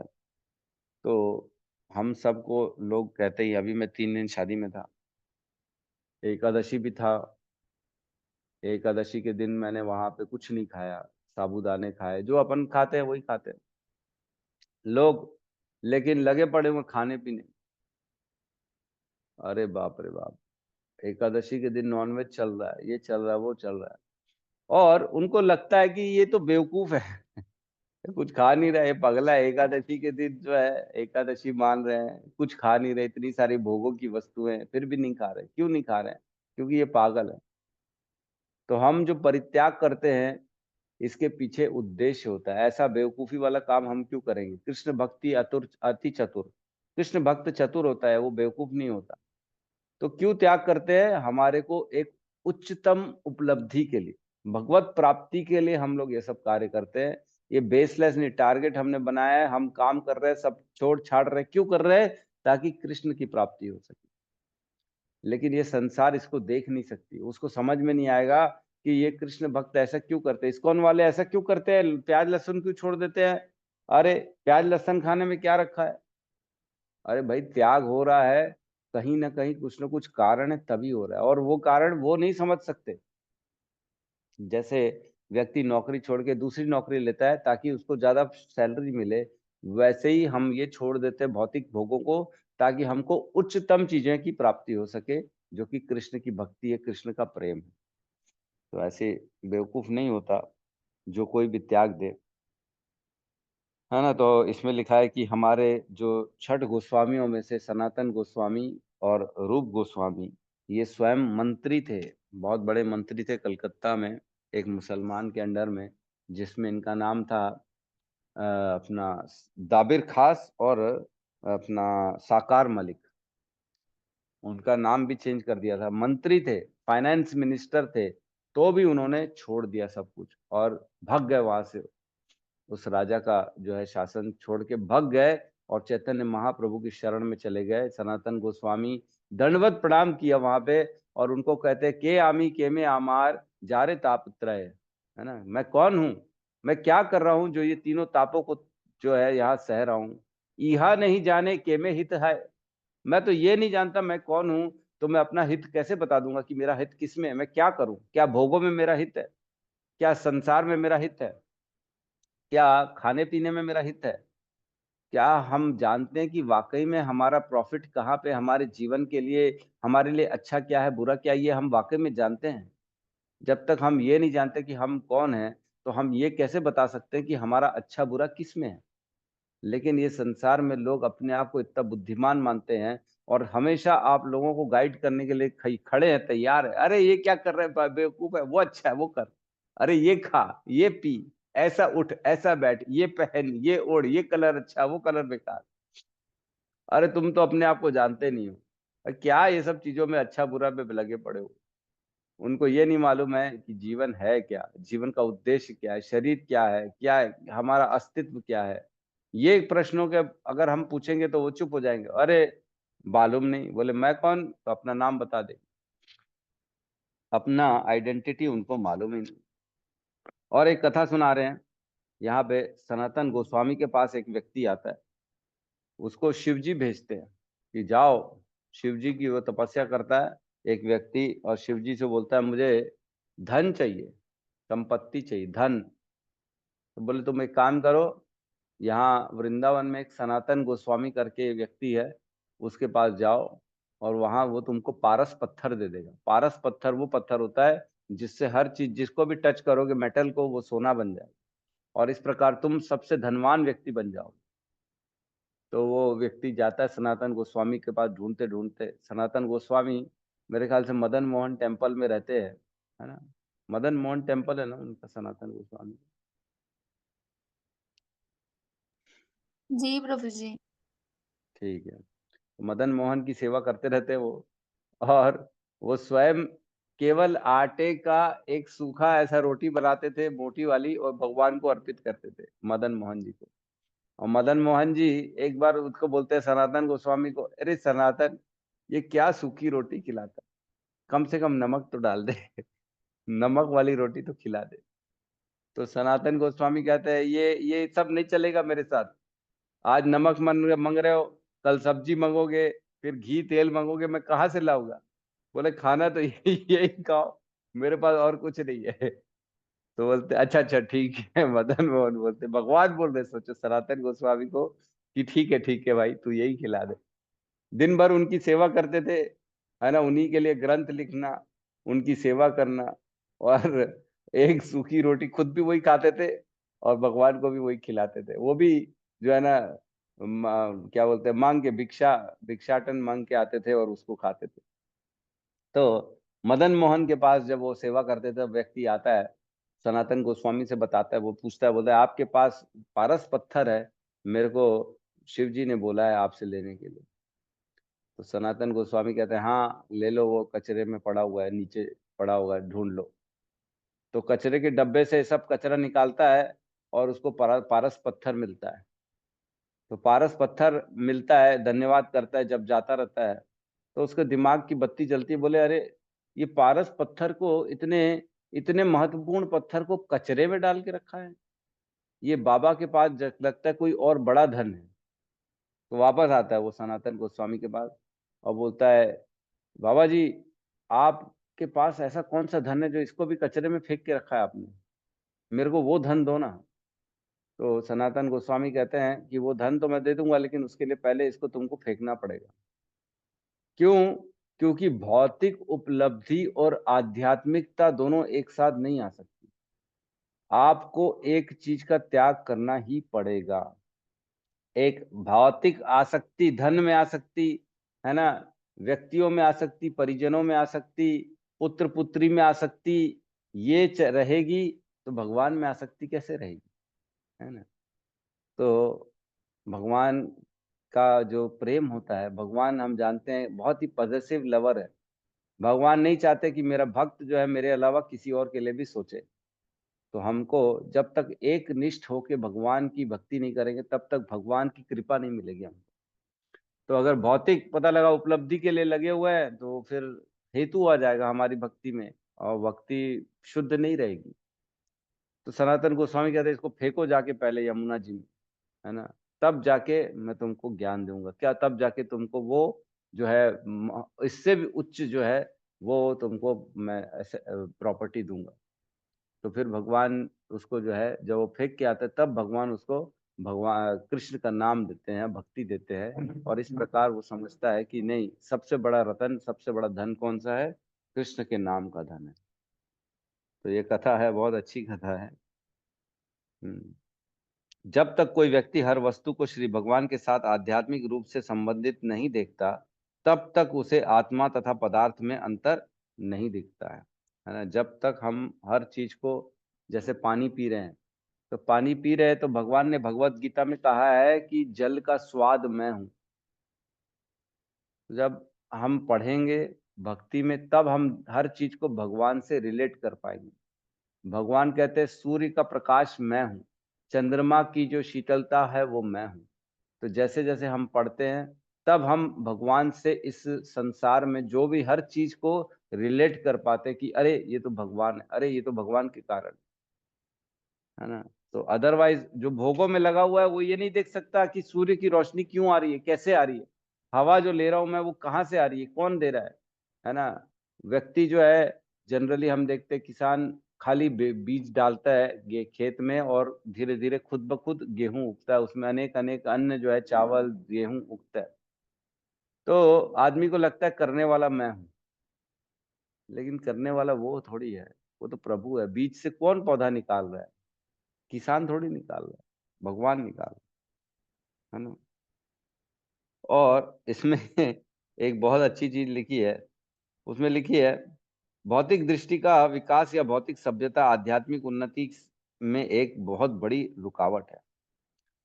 तो हम सबको लोग कहते ही, अभी मैं 3 दिन शादी में था, एकादशी भी था। एकादशी के दिन मैंने वहां पे कुछ नहीं खाया, साबूदाने खाए, जो अपन खाते हैं वही खाते हैं लोग, लेकिन लगे पड़े हुए खाने पीने। अरे बाप रे बाप, एकादशी के दिन नॉनवेज चल रहा है, ये चल रहा है, वो चल रहा है, और उनको लगता है कि ये तो बेवकूफ है कुछ खा नहीं रहा है, पगला है। एकादशी के दिन जो है एकादशी मान रहे हैं, कुछ खा नहीं रहे, इतनी सारी भोगों की वस्तुएं, फिर भी नहीं खा रहे। क्यों नहीं खा रहे हैं? क्योंकि ये पागल है। तो हम जो परित्याग करते हैं इसके पीछे उद्देश्य होता है। ऐसा बेवकूफी वाला काम हम क्यों करेंगे? कृष्ण भक्ति अति चतुर, कृष्ण भक्त चतुर होता है, वो बेवकूफ नहीं होता। तो क्यों त्याग करते हैं? हमारे को एक उच्चतम उपलब्धि के लिए, भगवत प्राप्ति के लिए हम लोग ये सब कार्य करते हैं। ये बेसलेस नहीं, टारगेट हमने बनाया है, हम काम कर रहे हैं, सब छोड़ छाड़ रहे हैं। क्यों कर रहे हैं? ताकि कृष्ण की प्राप्ति हो सके। लेकिन ये संसार इसको देख नहीं सकती, उसको समझ में नहीं आएगा कि ये कृष्ण भक्त ऐसा क्यों करते हैं, इस्कॉन वाले ऐसा क्यों करते हैं, प्याज लहसुन क्यों छोड़ देते हैं। अरे प्याज लहसुन खाने में क्या रखा है? अरे भाई त्याग हो रहा है, कहीं ना कहीं कुछ ना कुछ कारण है, तभी हो रहा है, और वो कारण वो नहीं समझ सकते। जैसे व्यक्ति नौकरी छोड़ के दूसरी नौकरी लेता है ताकि उसको ज्यादा सैलरी मिले, वैसे ही हम ये छोड़ देते हैं भौतिक भोगों को, ताकि हमको उच्चतम चीजें की प्राप्ति हो सके, जो कि कृष्ण की भक्ति है, कृष्ण का प्रेम है। तो ऐसे बेवकूफ नहीं होता जो कोई भी त्याग दे, है ना। तो इसमें लिखा है कि हमारे जो 6 गोस्वामियों में से सनातन गोस्वामी और रूप गोस्वामी, ये स्वयं मंत्री थे, बहुत बड़े मंत्री थे कलकत्ता में, एक मुसलमान के अंडर में, जिसमें इनका नाम था अपना दाबिर खास और अपना साकार मलिक। उनका नाम भी चेंज कर दिया था। मंत्री थे, फाइनेंस मिनिस्टर थे, तो भी उन्होंने छोड़ दिया सब कुछ और भाग गए वहां से। उस राजा का जो है शासन छोड़ के भाग गए और चैतन्य महाप्रभु की शरण में चले गए। सनातन गोस्वामी दंडवत प्रणाम किया वहां पे और उनको कहते के आमी के में आमार जारे तापत्रय, है ना, मैं कौन हूं, मैं क्या कर रहा हूं जो ये तीनों तापों को जो है यहाँ सह रहा हूं। इहा नहीं जाने के में हित है, मैं तो ये नहीं जानता मैं कौन हूं, तो मैं अपना हित कैसे बता दूंगा कि मेरा हित किस में है, मैं क्या करूं, क्या भोगों में मेरा हित है, क्या संसार में मेरा हित है, क्या खाने पीने में मेरा हित है। क्या हम जानते हैं कि वाकई में हमारा प्रॉफिट कहाँ पे, हमारे जीवन के लिए हमारे लिए अच्छा क्या है बुरा क्या है, ये हम वाकई में जानते हैं। जब तक हम ये नहीं जानते कि हम कौन हैं, तो हम ये कैसे बता सकते हैं कि हमारा अच्छा बुरा किस में है। लेकिन ये संसार में लोग अपने आप को इतना बुद्धिमान मानते हैं और हमेशा आप लोगों को गाइड करने के लिए खड़े हैं, तैयार है। अरे ये क्या कर रहे हैं, बेवकूफ है, वो अच्छा है वो कर, अरे ये खा ये पी, ऐसा उठ ऐसा बैठ, ये पहन ये ओढ़, ये कलर अच्छा वो कलर बेकार। अरे तुम तो अपने आप को जानते नहीं हो, क्या ये सब चीजों में अच्छा बुरा पे लगे पड़े हो। उनको ये नहीं मालूम है कि जीवन है क्या, जीवन का उद्देश्य क्या है, शरीर क्या है हमारा अस्तित्व क्या है। ये प्रश्नों के अगर हम पूछेंगे तो वो चुप हो जाएंगे, अरे मालूम नहीं, बोले मैं कौन, तो अपना नाम बता दे, अपना आइडेंटिटी उनको मालूम ही नहीं। और एक कथा सुना रहे हैं, यहाँ पे सनातन गोस्वामी के पास एक व्यक्ति आता है, उसको शिव जी भेजते हैं कि जाओ, शिव जी की वो तपस्या करता है एक व्यक्ति, और शिव जी से बोलता है मुझे धन चाहिए, संपत्ति चाहिए, धन। तो बोले तुम एक काम करो, यहाँ वृंदावन में एक सनातन गोस्वामी करके व्यक्ति है, उसके पास जाओ और वहां वो तुमको पारस पत्थर दे देगा। पारस पत्थर वो पत्थर होता है जिससे हर चीज जिसको भी टच करोगे मेटल को, वो सोना बन जाए और इस प्रकार तुम सबसे धनवान व्यक्ति बन जाओ। तो वो व्यक्ति जाता है सनातन गोस्वामी के पास, ढूंढते ढूंढते सनातन गोस्वामी मेरे ख्याल से मदन मोहन टेम्पल में रहते हैं, है ना, मदन मोहन टेम्पल है ना उनका, सनातन गोस्वामी। जी प्रभु जी। ठीक है, तो मदन मोहन की सेवा करते रहते हैं वो, और वो स्वयं केवल आटे का एक सूखा ऐसा रोटी बनाते थे मोटी वाली और भगवान को अर्पित करते थे, मदन मोहन जी को। और मदन मोहन जी एक बार उसको बोलते हैं सनातन गोस्वामी को, अरे सनातन ये क्या सूखी रोटी खिलाता, कम से कम नमक तो डाल दे नमक वाली रोटी तो खिला दे। तो सनातन गोस्वामी कहते हैं ये सब नहीं चलेगा मेरे साथ, आज नमक मंग रहे हो, कल सब्जी मंगोगे, फिर घी तेल मंगोगे, मैं कहाँ से लाऊंगा। बोले खाना तो यही खाओ, मेरे पास और कुछ नहीं है। तो बोलते अच्छा अच्छा ठीक है मदन मोहन बोलते, भगवान बोल रहे, सोचो सनातन गोस्वामी को कि ठीक है भाई तू यही खिला दे। दिन भर उनकी सेवा करते थे, है ना, उन्हीं के लिए ग्रंथ लिखना, उनकी सेवा करना, और एक सूखी रोटी खुद भी वही खाते थे और भगवान को भी वही खिलाते थे। वो भी जो है ना क्या बोलते हैं, मांग के भिक्षाटन मांग के आते थे और उसको खाते थे। तो मदन मोहन के पास जब वो सेवा करते थे, व्यक्ति आता है सनातन गोस्वामी से बताता है, वो पूछता है, बोलता है आपके पास पारस पत्थर है, मेरे को शिव जी ने बोला है आपसे लेने के लिए। तो सनातन गोस्वामी कहते हैं हाँ ले लो, वो कचरे में पड़ा हुआ है, नीचे पड़ा हुआ है, ढूंढ लो। तो कचरे के डब्बे से सब कचरा निकालता है और उसको पारस पत्थर मिलता है। तो पारस पत्थर मिलता है, धन्यवाद करता है, जब जाता रहता है तो उसके दिमाग की बत्ती जलती है, बोले अरे ये पारस पत्थर को, इतने इतने महत्वपूर्ण पत्थर को कचरे में डाल के रखा है, ये बाबा के पास लगता है कोई और बड़ा धन है। तो वापस आता है वो सनातन गोस्वामी के पास और बोलता है बाबा जी आपके पास ऐसा कौन सा धन है जो इसको भी कचरे में फेंक के रखा है आपने, मेरे को वो धन दो ना। तो सनातन गोस्वामी कहते हैं कि वो धन तो मैं दे दूंगा, लेकिन उसके लिए पहले इसको तुमको फेंकना पड़ेगा। क्यों? क्योंकि भौतिक उपलब्धि और आध्यात्मिकता दोनों एक साथ नहीं आ सकती, आपको एक चीज का त्याग करना ही पड़ेगा। एक भौतिक आसक्ति, धन में आसक्ति, है ना, व्यक्तियों में आसक्ति, परिजनों में आसक्ति, पुत्र पुत्री में आसक्ति, ये रहेगी तो भगवान में आसक्ति कैसे रहेगी, है ना। तो भगवान का जो प्रेम होता है, भगवान हम जानते हैं बहुत ही पॉजिटिव लवर है, भगवान नहीं चाहते कि मेरा भक्त जो है मेरे अलावा किसी और के लिए भी सोचे। तो हमको जब तक एक निष्ठ होके भगवान की भक्ति नहीं करेंगे तब तक भगवान की कृपा नहीं मिलेगी हमको। तो अगर भौतिक पता लगा उपलब्धि के लिए लगे हुए हैं तो फिर हेतु आ जाएगा हमारी भक्ति में और भक्ति शुद्ध नहीं रहेगी। तो सनातन गोस्वामी कहते हैं इसको फेंको जाके पहले यमुना जी में, है ना, तब जाके मैं तुमको ज्ञान दूंगा। क्या तब जाके तुमको वो जो है इससे भी उच्च जो है वो तुमको मैं ऐसे प्रॉपर्टी दूंगा। तो फिर भगवान उसको जो है जब वो फेंक के आता है तब भगवान उसको भगवान कृष्ण का नाम देते हैं, भक्ति देते हैं। और इस प्रकार वो समझता है कि नहीं, सबसे बड़ा रतन, सबसे बड़ा धन कौन सा है? कृष्ण के नाम का धन है। तो ये कथा है, बहुत अच्छी कथा है। जब तक कोई व्यक्ति हर वस्तु को श्री भगवान के साथ आध्यात्मिक रूप से संबंधित नहीं देखता तब तक उसे आत्मा तथा पदार्थ में अंतर नहीं दिखता है ना। जब तक हम हर चीज को, जैसे पानी पी रहे हैं, तो पानी पी रहे हैं तो भगवान ने भगवत गीता में कहा है कि जल का स्वाद मैं हूं। जब हम पढ़ेंगे भक्ति में तब हम हर चीज को भगवान से रिलेट कर पाएंगे। भगवान कहते हैं सूर्य का प्रकाश मैं हूँ, चंद्रमा की जो शीतलता है वो मैं हूँ। तो जैसे जैसे हम पढ़ते हैं तब हम भगवान से इस संसार में जो भी हर चीज को रिलेट कर पाते हैं कि अरे ये तो भगवान है, अरे ये तो भगवान के कारण है ना। तो अदरवाइज जो भोगों में लगा हुआ है वो ये नहीं देख सकता कि सूर्य की रोशनी क्यों आ रही है, कैसे आ रही है, हवा जो ले रहा हूं मैं वो कहाँ से आ रही है, कौन दे रहा है ना। व्यक्ति जो है जनरली हम देखते हैं किसान खाली बीज डालता है खेत में और धीरे धीरे खुद ब खुद गेहूं उगता है, उसमें अनेक अनेक अन्न जो है चावल गेहूं उगता है। तो आदमी को लगता है करने वाला मैं हूं, लेकिन करने वाला वो थोड़ी है, वो तो प्रभु है। बीज से कौन पौधा निकाल रहा है? किसान थोड़ी निकाल रहा है, भगवान निकाल रहा है ना। और इसमें एक बहुत अच्छी चीज लिखी है, उसमें लिखी है भौतिक दृष्टि का विकास या भौतिक सभ्यता आध्यात्मिक उन्नति में एक बहुत बड़ी रुकावट है।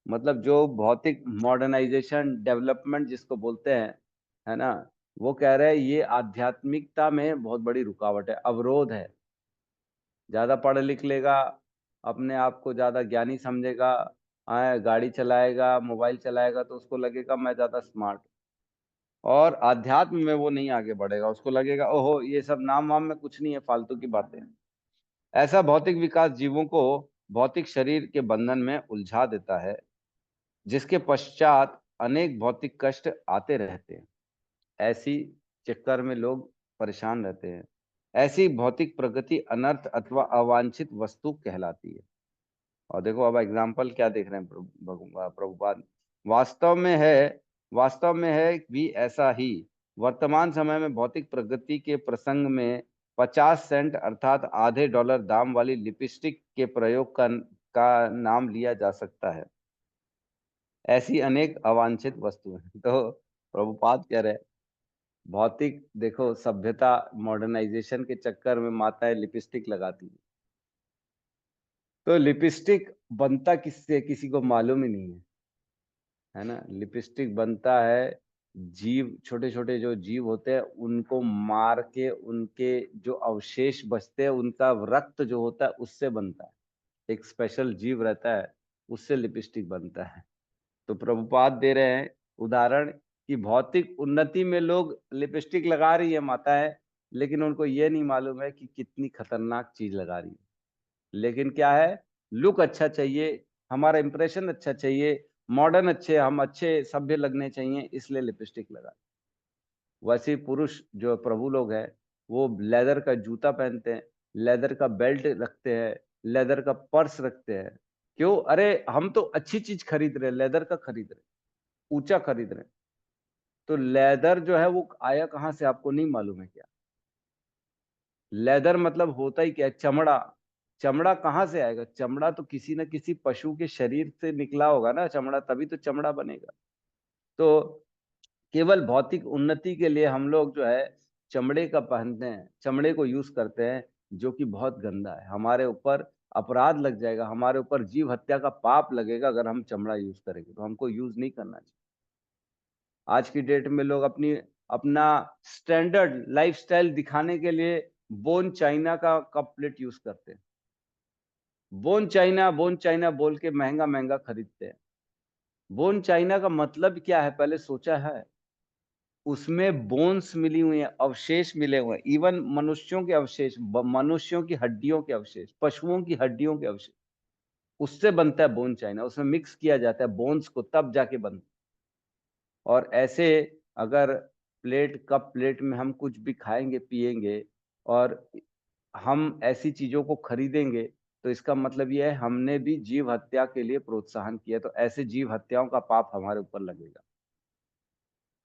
मतलब जो भौतिक मॉडर्नाइजेशन डेवलपमेंट जिसको बोलते हैं, है ना, वो कह रहे हैं ये आध्यात्मिकता में बहुत बड़ी रुकावट है, अवरोध है। ज्यादा पढ़ लिख लेगा, अपने आप को ज्यादा ज्ञानी समझेगा, गाड़ी चलाएगा, मोबाइल चलाएगा तो उसको लगेगा मैं ज्यादा स्मार्ट। और आध्यात्म में वो नहीं आगे बढ़ेगा, उसको लगेगा ओहो ये सब नाम वाम में कुछ नहीं है, फालतू की बातें हैं। ऐसा भौतिक विकास जीवों को भौतिक शरीर के बंधन में उलझा देता है, जिसके पश्चात अनेक भौतिक कष्ट आते रहते हैं। ऐसी चक्कर में लोग परेशान रहते हैं। ऐसी भौतिक प्रगति अनर्थ अथवा अवांछित वस्तु कहलाती है। और देखो अब एग्जाम्पल क्या देख रहे हैं प्रभुपाद। वास्तव में है वास्तव में है भी ऐसा ही। वर्तमान समय में भौतिक प्रगति के प्रसंग में 50 सेंट अर्थात आधे डॉलर दाम वाली लिपस्टिक के प्रयोग का नाम लिया जा सकता है। ऐसी अनेक अवांछित वस्तुएं। तो प्रभुपाद कह रहे हैं भौतिक देखो सभ्यता मॉडर्नाइजेशन के चक्कर में माताएं लिपस्टिक लगाती है, तो लिपस्टिक बनता किससे किसी को मालूम ही नहीं है ना। लिपस्टिक बनता है जीव, छोटे छोटे जो जीव होते हैं उनको मार के उनके जो अवशेष बचते हैं उनका रक्त जो होता है उससे बनता है। एक स्पेशल जीव रहता है, उससे लिपस्टिक बनता है। तो प्रभुपाद दे रहे हैं उदाहरण कि भौतिक उन्नति में लोग लिपस्टिक लगा रही है माताएं, लेकिन उनको ये नहीं मालूम है कि कितनी खतरनाक चीज लगा रही है। लेकिन क्या है, लुक अच्छा चाहिए, हमारा इंप्रेशन अच्छा चाहिए, मॉडर्न अच्छे, हम अच्छे सभ्य लगने चाहिए, इसलिए लिपस्टिक लगा। वैसे पुरुष जो प्रभु लोग हैं वो लेदर का जूता पहनते हैं, लेदर का बेल्ट रखते हैं, लेदर का पर्स रखते हैं। क्यों? अरे हम तो अच्छी चीज खरीद रहे हैं, लेदर का खरीद रहे, ऊंचा खरीद रहे हैं। तो लेदर जो है वो आया कहां से आपको नहीं मालूम है क्या? लेदर मतलब होता ही क्या है? चमड़ा। चमड़ा कहाँ से आएगा? चमड़ा तो किसी न किसी पशु के शरीर से निकला होगा ना चमड़ा, तभी तो चमड़ा बनेगा। तो केवल भौतिक उन्नति के लिए हम लोग जो है चमड़े का पहनते हैं, चमड़े को यूज करते हैं, जो कि बहुत गंदा है। हमारे ऊपर अपराध लग जाएगा, हमारे ऊपर जीव हत्या का पाप लगेगा अगर हम चमड़ा यूज करेंगे, तो हमको यूज नहीं करना चाहिए। आज की डेट में लोग अपनी अपना स्टैंडर्ड लाइफस्टाइल दिखाने के लिए बोन चाइना का कप प्लेट यूज करते हैं। बोन चाइना बोल के महंगा महंगा खरीदते हैं। बोन चाइना का मतलब क्या है, पहले सोचा है? उसमें बोन्स मिली हुई है, अवशेष मिले हुए हैं, इवन मनुष्यों के अवशेष, मनुष्यों की हड्डियों के अवशेष, पशुओं की हड्डियों के अवशेष, उससे बनता है बोन चाइना। उसमें मिक्स किया जाता है बोन्स को, तब जाके बनता है। और ऐसे अगर कप प्लेट में हम कुछ भी खाएंगे पिएंगे और हम ऐसी चीजों को खरीदेंगे, तो इसका मतलब यह है हमने भी जीव हत्या के लिए प्रोत्साहन किया, तो ऐसे जीव हत्याओं का पाप हमारे ऊपर लगेगा।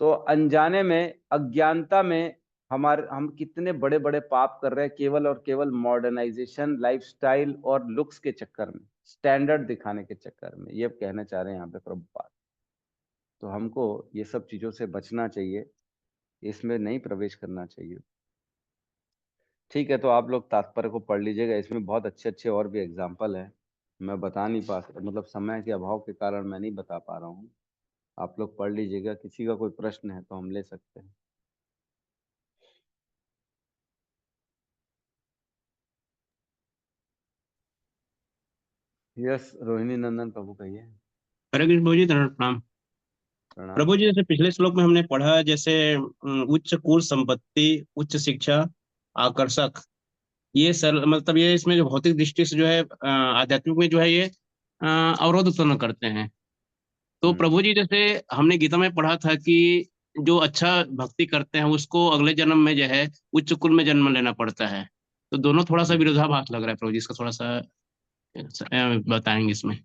तो अनजाने में, अज्ञानता में हम कितने बड़े बड़े पाप कर रहे हैं, केवल और केवल मॉडर्नाइजेशन, लाइफस्टाइल और लुक्स के चक्कर में, स्टैंडर्ड दिखाने के चक्कर में। ये कहना चाह रहे हैं यहाँ पे प्रभुपाद। तो हमको ये सब चीजों से बचना चाहिए, इसमें नहीं प्रवेश करना चाहिए। ठीक है, तो आप लोग तात्पर्य को पढ़ लीजिएगा, इसमें बहुत अच्छे अच्छे और भी एग्जाम्पल है। मैं बता नहीं पा, मतलब समय के अभाव के कारण मैं नहीं बता पा रहा हूँ। आप लोग पढ़ लीजिएगा, किसी का कोई प्रश्न है तो हम ले सकते हैं। यस, रोहिणी नंदन प्रभु कहिए। हरे कृष्ण प्रभु जी, दंडवत प्रणाम। प्रणाम। प्रभु जी, जैसे पिछले श्लोक में हमने पढ़ा, जैसे उच्च कुल संपत्ति, उच्च शिक्षा, आकर्षक, ये सर मतलब ये इसमें जो भौतिक दृष्टि से जो है आध्यात्मिक में जो है ये अवरोध उत्पन्न करते हैं। तो प्रभु जी, जैसे हमने गीता में पढ़ा था कि जो अच्छा भक्ति करते हैं उसको अगले जन्म में जो है उच्च कुल में जन्म लेना पड़ता है। तो दोनों थोड़ा सा विरोधाभास लग रहा है प्रभु जी, इसका थोड़ा सा बताएंगे इसमें।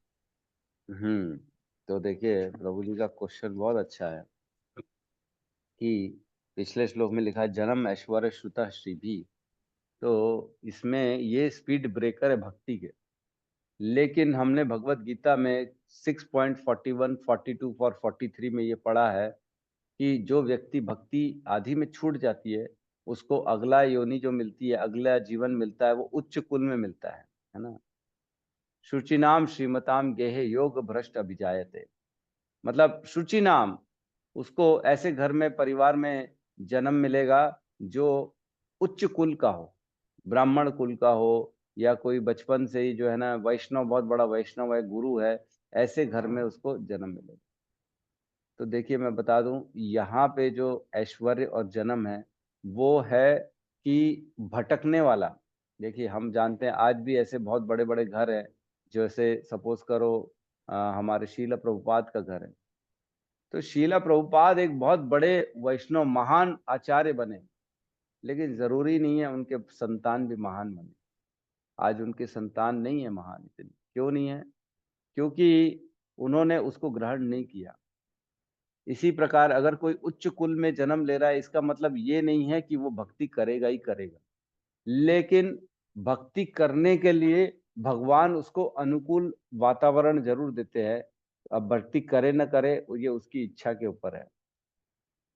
तो देखिए, प्रभु जी का क्वेश्चन बहुत अच्छा है कि पिछले श्लोक में लिखा है जन्म ऐश्वर्य श्रुता श्रीभी। तो इसमें ये स्पीड ब्रेकर है भक्ति के। लेकिन हमने भगवत गीता में 6.41, 42 और 43 में ये पढ़ा है कि जो व्यक्ति भक्ति आदि में छूट जाती है, उसको अगला योनि जो मिलती है, अगला जीवन मिलता है, वो उच्च कुल में मिलता है ना। शुचिनाम श्रीमताम गेहे योग भ्रष्ट अभिजायते। मतलब शुचि नाम, उसको ऐसे घर में, परिवार में जन्म मिलेगा जो उच्च कुल का हो, ब्राह्मण कुल का हो, या कोई बचपन से ही जो है ना वैष्णव, बहुत बड़ा वैष्णव है, गुरु है, ऐसे घर में उसको जन्म मिलेगा। तो देखिए, मैं बता दूं, यहाँ पे जो ऐश्वर्य और जन्म है वो है कि भटकने वाला। देखिए, हम जानते हैं आज भी ऐसे बहुत बड़े बड़े घर हैं, जैसे सपोज करो हमारे शीला प्रभुपाद का घर है। तो शीला प्रभुपाद एक बहुत बड़े वैष्णव महान आचार्य बने, लेकिन जरूरी नहीं है उनके संतान भी महान बने। आज उनके संतान नहीं है महान इतनी। क्यों नहीं है? क्योंकि उन्होंने उसको ग्रहण नहीं किया। इसी प्रकार अगर कोई उच्च कुल में जन्म ले रहा है, इसका मतलब ये नहीं है कि वो भक्ति करेगा ही करेगा, लेकिन भक्ति करने के लिए भगवान उसको अनुकूल वातावरण जरूर देते हैं। अब भक्ति करे न करे ये उसकी इच्छा के ऊपर है।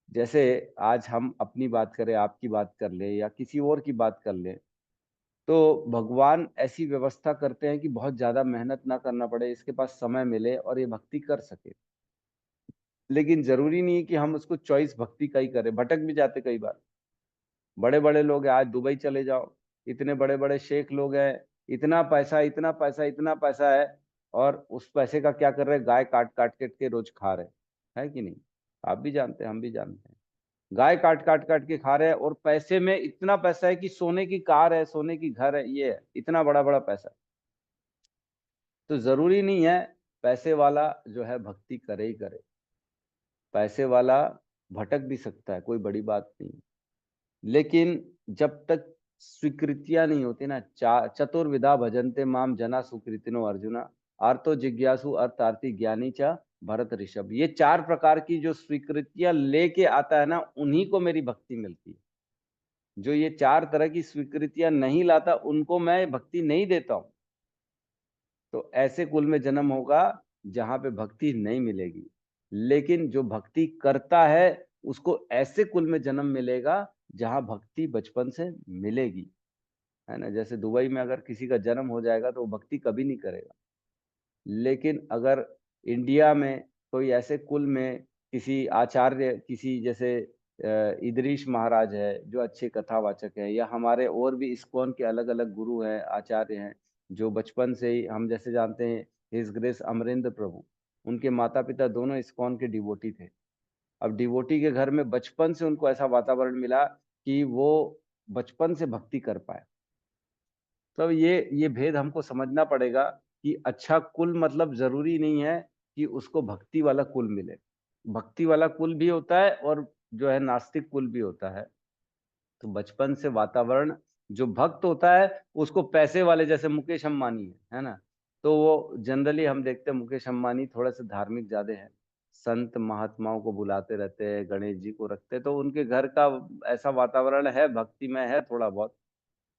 जैसे आज हम अपनी बात करें, आपकी बात कर ले, या किसी और की बात कर ले, तो भगवान ऐसी व्यवस्था करते हैं कि बहुत ज्यादा मेहनत ना करना पड़े, इसके पास समय मिले और ये भक्ति कर सके। लेकिन जरूरी नहीं है कि हम उसको चॉइस भक्ति का ही करें, भटक भी जाते कई बार। बड़े बड़े लोग हैं, आज दुबई चले जाओ, इतने बड़े बड़े शेख लोग हैं, इतना पैसा इतना पैसा इतना पैसा है, और उस पैसे का क्या कर रहे हैं? गाय काट काट के रोज खा रहे हैं, है कि नहीं? आप भी जानते हैं, हम भी जानते हैं, गाय काट काट काट के खा रहे हैं, और पैसे में इतना पैसा है कि सोने की कार है, सोने की घर है, ये है, इतना बड़ा बड़ा पैसा। तो जरूरी नहीं है पैसे वाला जो है भक्ति करे ही करे, पैसे वाला भटक भी सकता है, कोई बड़ी बात नहीं। लेकिन जब तक स्वीकृतियां नहीं होती ना, चतुर्विधा भजन्ते माम जना सुकृतिनो अर्जुना, आर्तो जिज्ञासु अर्थार्थी ज्ञानी चा भरत ऋषभ। ये 4 प्रकार की जो स्वीकृतियां लेके आता है ना, उन्हीं को मेरी भक्ति मिलती है। जो ये 4 तरह की स्वीकृतियां नहीं लाता, उनको मैं भक्ति नहीं देता हूं। तो ऐसे कुल में जन्म होगा जहां पे भक्ति नहीं मिलेगी। लेकिन जो भक्ति करता है उसको ऐसे कुल में जन्म मिलेगा जहां भक्ति बचपन से मिलेगी, है ना। जैसे दुबई में अगर किसी का जन्म हो जाएगा तो वो भक्ति कभी नहीं करेगा। लेकिन अगर इंडिया में कोई ऐसे कुल में किसी आचार्य, किसी जैसे इदरीश महाराज है जो अच्छे कथावाचक है, या हमारे और भी इस्कॉन के अलग अलग गुरु हैं, आचार्य हैं, जो बचपन से ही हम जैसे जानते हैं हिज ग्रेस अमरेंद्र प्रभु, उनके माता पिता दोनों इस्कॉन के डिवोटी थे। अब डिवोटी के घर में बचपन से उनको ऐसा वातावरण मिला कि वो बचपन से भक्ति कर पाए। तो ये भेद हमको समझना पड़ेगा कि अच्छा कुल मतलब जरूरी नहीं है कि उसको भक्ति वाला कुल मिले। भक्ति वाला कुल भी होता है और जो है नास्तिक कुल भी होता है। तो बचपन से वातावरण, जो भक्त होता है उसको पैसे वाले, जैसे मुकेश अंबानी है ना, तो वो जनरली हम देखते हैं मुकेश अंबानी थोड़े से धार्मिक ज्यादा है, संत महात्माओं को बुलाते रहते हैं, गणेश जी को रखते हैं, तो उनके घर का ऐसा वातावरण है, भक्ति में है थोड़ा बहुत।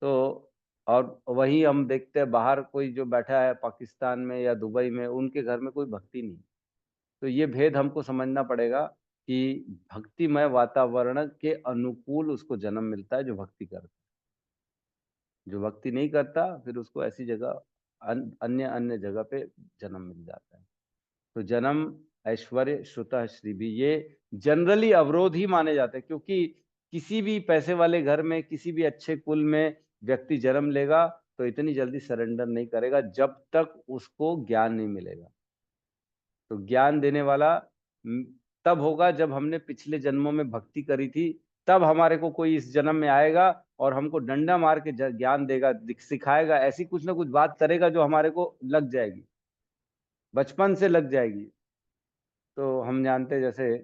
तो और वही हम देखते हैं बाहर कोई जो बैठा है पाकिस्तान में या दुबई में, उनके घर में कोई भक्ति नहीं। तो ये भेद हमको समझना पड़ेगा कि भक्तिमय वातावरण के अनुकूल उसको जन्म मिलता है जो भक्ति करता है। जो भक्ति नहीं करता फिर उसको ऐसी जगह अन्य अन्य जगह पे जन्म मिल जाता है। तो जन्म, ऐश्वर्य, श्रुतः श्रीभी, ये जनरली अवरोध ही माने जाते हैं, क्योंकि किसी भी पैसे वाले घर में, किसी भी अच्छे कुल में व्यक्ति जन्म लेगा तो इतनी जल्दी सरेंडर नहीं करेगा जब तक उसको ज्ञान नहीं मिलेगा। तो ज्ञान देने वाला तब होगा जब हमने पिछले जन्मों में भक्ति करी थी, तब हमारे को कोई इस जन्म में आएगा और हमको डंडा मार के ज्ञान देगा, सिखाएगा, ऐसी कुछ ना कुछ बात करेगा जो हमारे को लग जाएगी, बचपन से लग जाएगी। तो हम जानते जैसे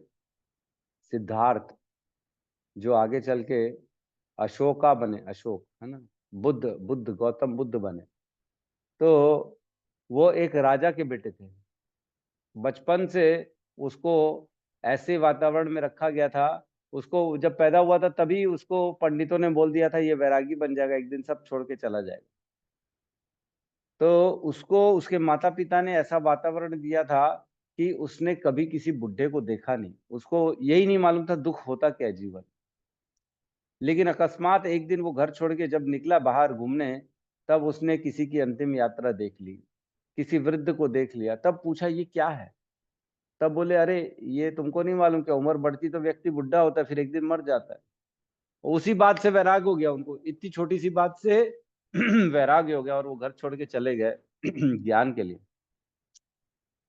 सिद्धार्थ जो आगे चल के अशोका बने, अशोक है ना, बुद्ध गौतम बुद्ध बने, तो वो एक राजा के बेटे थे। बचपन से उसको ऐसे वातावरण में रखा गया था, उसको जब पैदा हुआ था तभी उसको पंडितों ने बोल दिया था ये वैरागी बन जाएगा, एक दिन सब छोड़ के चला जाएगा। तो उसको उसके माता पिता ने ऐसा वातावरण दिया था कि उसने कभी किसी बुढ़े को देखा नहीं, उसको यही नहीं मालूम था दुख होता क्या है जीवन। लेकिन अकस्मात एक दिन वो घर छोड़ के जब निकला बाहर घूमने, तब उसने किसी की अंतिम यात्रा देख ली, किसी वृद्ध को देख लिया, तब पूछा ये क्या है। तब बोले अरे ये तुमको नहीं मालूम क्या, उम्र बढ़ती तो व्यक्ति बुढ़ा होता है, फिर एक दिन मर जाता है। उसी बात से वैराग हो गया उनको, इतनी छोटी सी बात से वैराग्य हो गया और वो घर छोड़ के चले गए ज्ञान के लिए।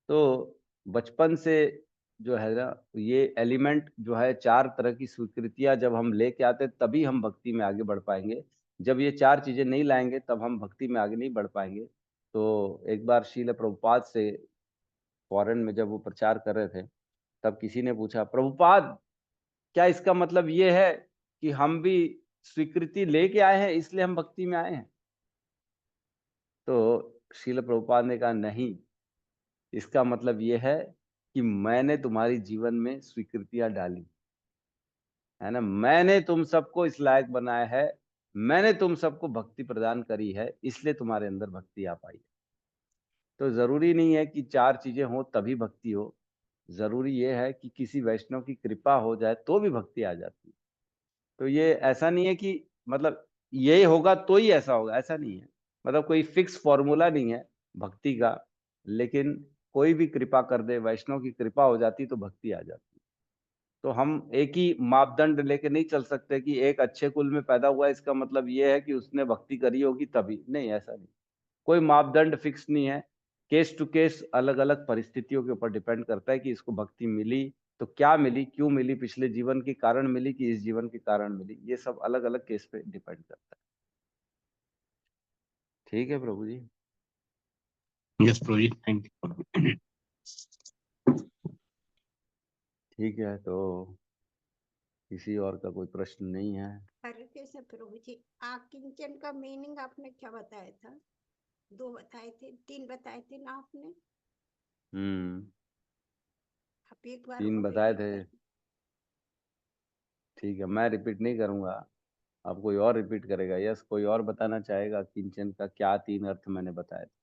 तो बचपन से जो है ना, ये एलिमेंट जो है, चार तरह की स्वीकृतियां जब हम लेके आते तभी हम भक्ति में आगे बढ़ पाएंगे। जब ये चार चीजें नहीं लाएंगे तब हम भक्ति में आगे नहीं बढ़ पाएंगे। तो एक बार श्रील प्रभुपाद से फॉरेन में जब वो प्रचार कर रहे थे, तब किसी ने पूछा प्रभुपाद क्या इसका मतलब ये है कि हम भी स्वीकृति लेके आए हैं इसलिए हम भक्ति में आए हैं। तो श्रील प्रभुपाद ने कहा नहीं, इसका मतलब ये है कि मैंने तुम्हारी जीवन में स्वीकृतियां डाली है ना, मैंने तुम सबको इस लायक बनाया है, मैंने तुम सबको भक्ति प्रदान करी है, इसलिए तुम्हारे अंदर भक्ति आ पाई है। तो जरूरी नहीं है कि चार चीजें हो तभी भक्ति हो, जरूरी ये है कि किसी वैष्णव की कृपा हो जाए तो भी भक्ति आ जाती है। तो ये ऐसा नहीं है कि मतलब ये होगा तो ही ऐसा होगा, ऐसा नहीं है, मतलब कोई फिक्स फॉर्मूला नहीं है भक्ति का। लेकिन कोई भी कृपा कर दे, वैष्णव की कृपा हो जाती तो भक्ति आ जाती। तो हम एक ही मापदंड लेके नहीं चल सकते कि एक अच्छे कुल में पैदा हुआ इसका मतलब ये है कि उसने भक्ति करी होगी तभी, नहीं, ऐसा नहीं। कोई मापदंड फिक्स नहीं है, केस टू केस अलग अलग परिस्थितियों के ऊपर डिपेंड करता है कि इसको भक्ति मिली तो क्या मिली, क्यों मिली, पिछले जीवन के कारण मिली कि इस जीवन के कारण मिली, ये सब अलग अलग केस पे डिपेंड करता है। ठीक है प्रभु जी। यस प्रभु जी, थैंक यू। ठीक है, तो किसी और का कोई प्रश्न नहीं है? हरे कृष्ण प्रभु जी, आकिंचन का मीनिंग आपने क्या बताया था? 2 बताए थे, 3 बताए थे ना आपने? आप एक बार 3 और बताए रिपीट थे। कर। ठीक है, मैं रिपीट नहीं करूंगा, अब कोई और रिपीट करेगा। यस, कोई और बताना चाहेगा किंचन का क्या 3 अर्थ मैंने बताए थे?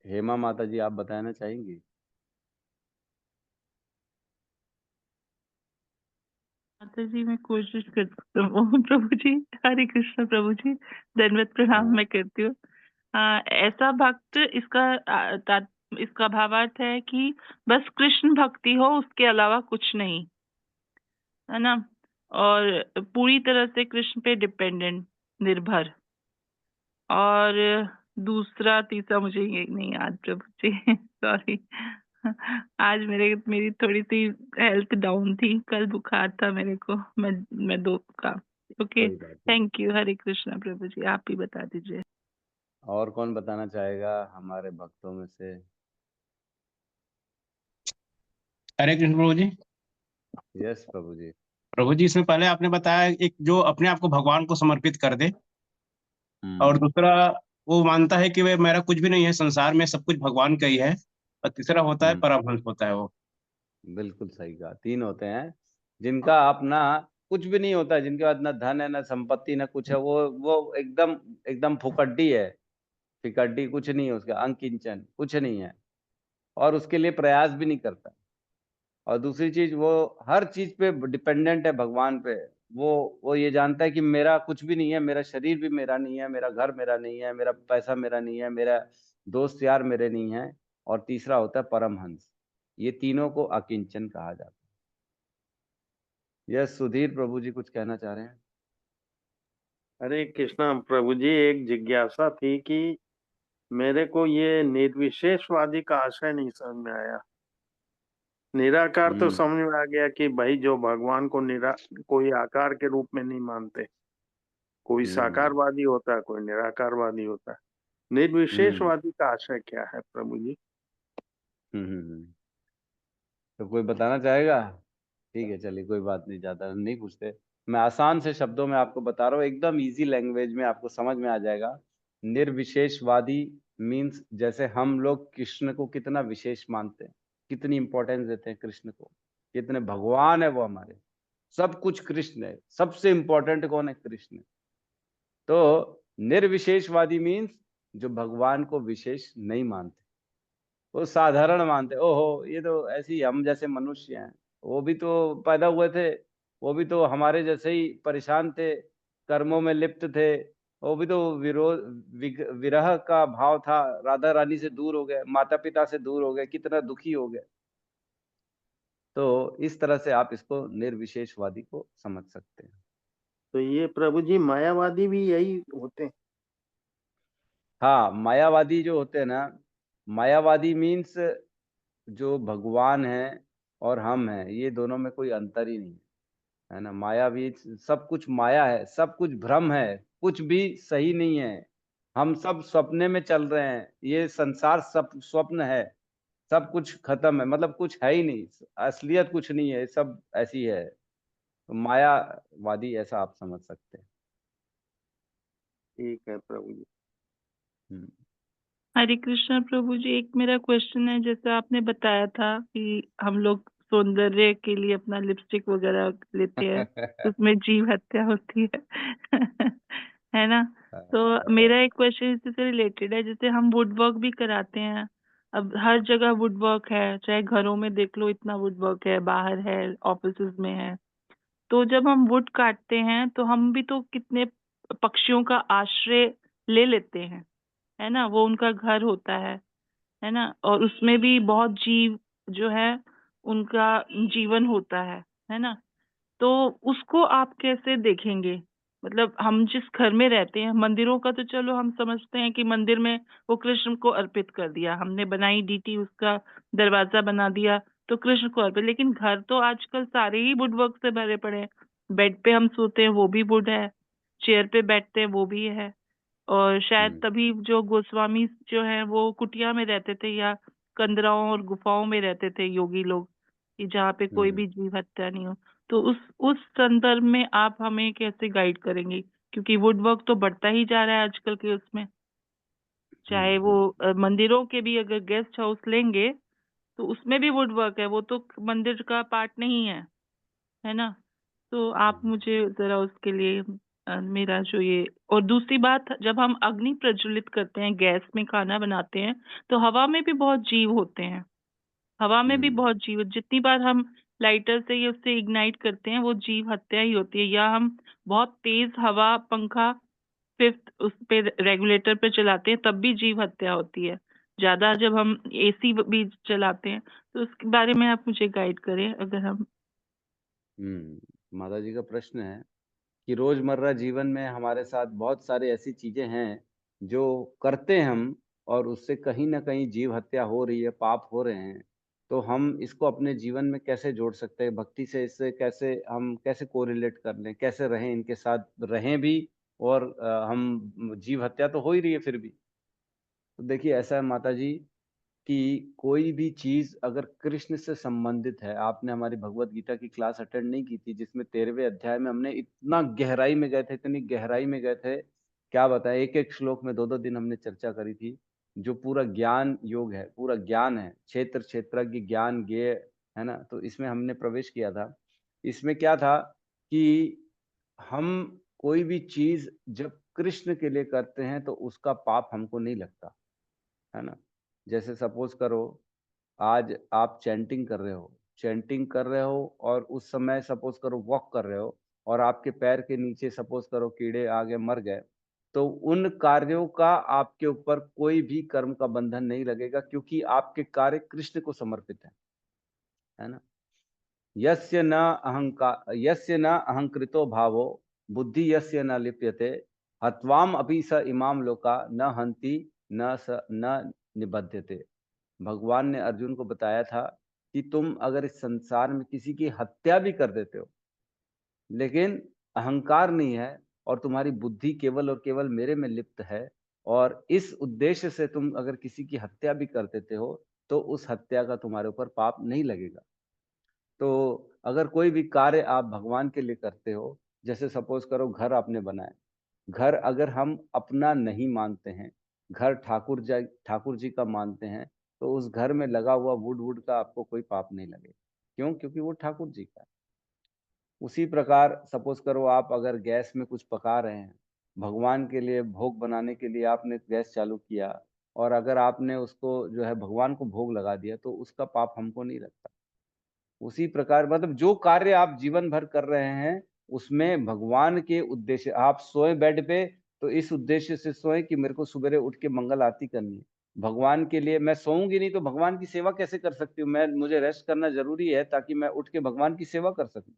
हेमा माता जी, आप बताना चाहेंगी? माता जी मैं कोशिश करती हूँ प्रभु जी। हरे कृष्ण प्रभु जी, दंडवत प्रणाम हाँ। मैं करती हूँ। ऐसा भक्त, इसका इसका भावार्थ है कि बस कृष्ण भक्ति हो, उसके अलावा कुछ नहीं, है ना, और पूरी तरह से कृष्ण पे डिपेंडेंट, निर्भर। और दूसरा तीसरा मुझे ये नहीं याद प्रभु जी, सॉरी। आज मेरी थोड़ी सी हेल्थ डाउन थी, कल बुखार था मेरे को, मैं दो का। ओके, कोई बात नहीं। Thank you. हरे कृष्णा प्रभु जी, आप ही बता दीजिए। और कौन बताना चाहेगा हमारे भक्तों में से? हरे कृष्ण प्रभु जी। यस प्रभु जी। प्रभु जी, इसमें पहले आपने बताया एक जो अपने आप को भगवान को समर्पित कर दे, और दूसरा वो मानता है कि वे मेरा कुछ भी नहीं है, संसार में सब कुछ भगवान का ही है, और तीसरा होता है परमहंस होता है वो। बिल्कुल सही कहा। 3 होते हैं जिनका अपना कुछ भी नहीं होता है, जिनके पास ना धन है, ना संपत्ति, ना कुछ है, वो एकदम एकदम फुकड्डी है, फिकड्डी, कुछ नहीं है उसका, अंकिंचन, कुछ नहीं है, और उसके लिए प्रयास भी नहीं करता। और दूसरी चीज, वो हर चीज पे डिपेंडेंट है भगवान पे। वो ये जानता है कि मेरा कुछ भी नहीं है, मेरा शरीर भी मेरा नहीं है, मेरा घर मेरा नहीं है, मेरा पैसा मेरा नहीं है, मेरा दोस्त यार मेरे नहीं है। और तीसरा होता है परमहंस। ये तीनों को अकिंचन कहा जाता है। यह सुधीर प्रभु जी कुछ कहना चाह रहे हैं? हरे कृष्णा प्रभु जी, एक जिज्ञासा थी कि मेरे को ये निर्विशेषवादी का आशय नहीं समझ में आया। निराकार तो समझ में आ गया कि भाई जो भगवान को कोई आकार के रूप में नहीं मानते, कोई साकारवादी होता है, कोई निराकारवादी होता है। निर्विशेषवादी का आशय क्या है प्रभु जी? तो कोई बताना चाहेगा? ठीक है, चलिए, कोई बात नहीं, ज्यादा नहीं पूछते। मैं आसान से शब्दों में आपको बता रहा हूँ, एकदम इजी लैंग्वेज में आपको समझ में आ जाएगा। निर्विशेषवादी मीन्स जैसे हम लोग कृष्ण को कितना विशेष मानते हैं, कितनी इंपॉर्टेंस देते हैं कृष्ण को, कितने भगवान है वो हमारे, सब कुछ कृष्ण है, सबसे इंपॉर्टेंट कौन है? कृष्ण। तो निर्विशेषवादी मीन्स जो भगवान को विशेष नहीं मानते, वो साधारण मानते। ओहो, ये तो ऐसे ही हम जैसे मनुष्य हैं, वो भी तो पैदा हुए थे, वो भी तो हमारे जैसे ही परेशान थे, कर्मों में लिप्त थे, वो भी तो विरह का भाव था, राधा रानी से दूर हो गए, माता पिता से दूर हो गए, कितना दुखी हो गए। तो इस तरह से आप इसको निर्विशेषवादी को समझ सकते हैं। तो ये प्रभु जी मायावादी भी यही होते हैं? हाँ, मायावादी जो होते हैं ना, मायावादी मीन्स जो भगवान है और हम हैं, ये दोनों में कोई अंतर ही नहीं है ना। माया भी, सब कुछ माया है, सब कुछ भ्रम है, कुछ भी सही नहीं है। हम सब सपने में चल रहे हैं, ये संसार सब स्वप्न है, सब कुछ खत्म है, मतलब कुछ है ही नहीं, असलियत कुछ नहीं है, सब ऐसी है। तो मायावादी ऐसा आप समझ सकते हैं। ठीक है प्रभु जी। हरे कृष्णा प्रभु जी, एक मेरा क्वेश्चन है, जैसे आपने बताया था कि हम लोग सौंदर्य के लिए अपना लिपस्टिक वगैरह लेते हैं, उसमें जीव हत्या होती है है ना। तो मेरा एक क्वेश्चन इससे से रिलेटेड है, जैसे हम वुड वर्क भी कराते हैं, अब हर जगह वुड वर्क है, चाहे घरों में देख लो इतना वुड वर्क है, बाहर है, ऑफिसेज में है। तो जब हम वुड काटते हैं तो हम भी तो कितने पक्षियों का आश्रय ले लेते हैं, है ना, वो उनका घर होता है ना, और उसमें भी बहुत जीव जो है उनका जीवन होता है ना। तो उसको आप कैसे देखेंगे? मतलब हम जिस घर में रहते हैं, मंदिरों का तो चलो हम समझते हैं कि मंदिर में वो कृष्ण को अर्पित कर दिया, हमने बनाई डीटी, उसका दरवाजा बना दिया तो कृष्ण को अर्पित। लेकिन घर तो आजकल सारे ही वुड वर्क से भरे पड़े हैं, बेड पे हम सोते हैं वो भी वुड है, चेयर पे बैठते हैं वो भी है। और शायद तभी जो गोस्वामी जो है वो कुटिया में रहते थे या कंदराओं और गुफाओं में रहते थे योगी लोग, कि जहाँ पे कोई भी जीव हत्या नहीं हो। तो उस संदर्भ में आप हमें कैसे गाइड करेंगे? क्योंकि वुड वर्क तो बढ़ता ही जा रहा है आजकल के उसमें, चाहे वो मंदिरों के भी अगर गेस्ट हाउस लेंगे तो उसमें भी वुड वर्क है, वो तो मंदिर का पार्ट नहीं है ना। तो आप मुझे जरा उसके लिए मेरा जो ये, और दूसरी बात, जब हम अग्नि प्रज्वलित करते हैं, गैस में खाना बनाते हैं, तो हवा में भी बहुत जीव होते हैं, हवा में भी बहुत जीव, जितनी बार हम लाइटर से या उससे इग्नाइट करते हैं वो जीव हत्या ही होती है। या हम बहुत तेज हवा पंखा फिफ्थ उस पे रेगुलेटर पे चलाते हैं तब भी जीव हत्या होती है। ज्यादा जब हम एसी भी चलाते हैं, तो उसके बारे में आप मुझे गाइड करें अगर हम। माता जी का प्रश्न है कि रोजमर्रा जीवन में हमारे साथ बहुत सारी ऐसी चीजें हैं जो करते हैं हम, और उससे कहीं ना कहीं जीव हत्या हो रही है, पाप हो रहे हैं। तो हम इसको अपने जीवन में कैसे जोड़ सकते हैं, भक्ति से इससे कैसे हम कैसे कोरिलेट कर लें, कैसे रहें, इनके साथ रहें भी, और हम जीव हत्या तो हो ही रही है फिर भी। तो देखिए ऐसा है माता जी कि कोई भी चीज अगर कृष्ण से संबंधित है, आपने हमारी भगवत गीता की क्लास अटेंड नहीं की थी जिसमें 13वें अध्याय में हमने इतना गहराई में गए थे, इतनी गहराई में गए थे, क्या बताएं, एक एक श्लोक में 2-2 दिन हमने चर्चा करी थी। जो पूरा ज्ञान योग है, पूरा ज्ञान है, क्षेत्र क्षेत्रज्ञ ज्ञान ज्ञेय, है ना। तो इसमें हमने प्रवेश किया था। इसमें क्या था कि हम कोई भी चीज जब कृष्ण के लिए करते हैं तो उसका पाप हमको नहीं लगता, है ना। जैसे सपोज करो, आज आप चैंटिंग कर रहे हो, चैंटिंग कर रहे हो, और उस समय सपोज करो वॉक कर रहे हो, और आपके पैर के नीचे सपोज करो कीड़े आ गए, मर गए, तो उन कार्यों का आपके ऊपर कोई भी कर्म का बंधन नहीं लगेगा, क्योंकि आपके कार्य कृष्ण को समर्पित है ना। यस्य न अहंकृतो भावो बुद्धि यस्य न लिप्यते हत्वाम अपि स इमाम लोका न हंति न निबध्यते। भगवान ने अर्जुन को बताया था कि तुम अगर इस संसार में किसी की हत्या भी कर देते हो, लेकिन अहंकार नहीं है, और तुम्हारी बुद्धि केवल और केवल मेरे में लिप्त है, और इस उद्देश्य से तुम अगर किसी की हत्या भी कर देते हो, तो उस हत्या का तुम्हारे ऊपर पाप नहीं लगेगा। तो अगर कोई भी कार्य आप भगवान के लिए करते हो, जैसे सपोज करो घर आपने बनाया, घर अगर हम अपना नहीं मानते हैं, घर ठाकुर जी का मानते हैं, तो उस घर में लगा हुआ वुड वुड का आपको कोई पाप नहीं लगेगा। क्यों? क्योंकि वो ठाकुर जी का है। उसी प्रकार सपोज करो आप अगर गैस में कुछ पका रहे हैं, भगवान के लिए भोग बनाने के लिए आपने गैस चालू किया, और अगर आपने उसको जो है भगवान को भोग लगा दिया, तो उसका पाप हमको नहीं लगता। उसी प्रकार मतलब जो कार्य आप जीवन भर कर रहे हैं, उसमें भगवान के उद्देश्य, आप सोए बेड पे तो इस उद्देश्य से सोए कि मेरे को सुबह उठ के मंगल आरती करनी है। भगवान के लिए मैं सोऊंगी नहीं तो भगवान की सेवा कैसे कर सकती हूँ? मुझे रेस्ट करना जरूरी है ताकि मैं उठ के भगवान की सेवा कर सकूं।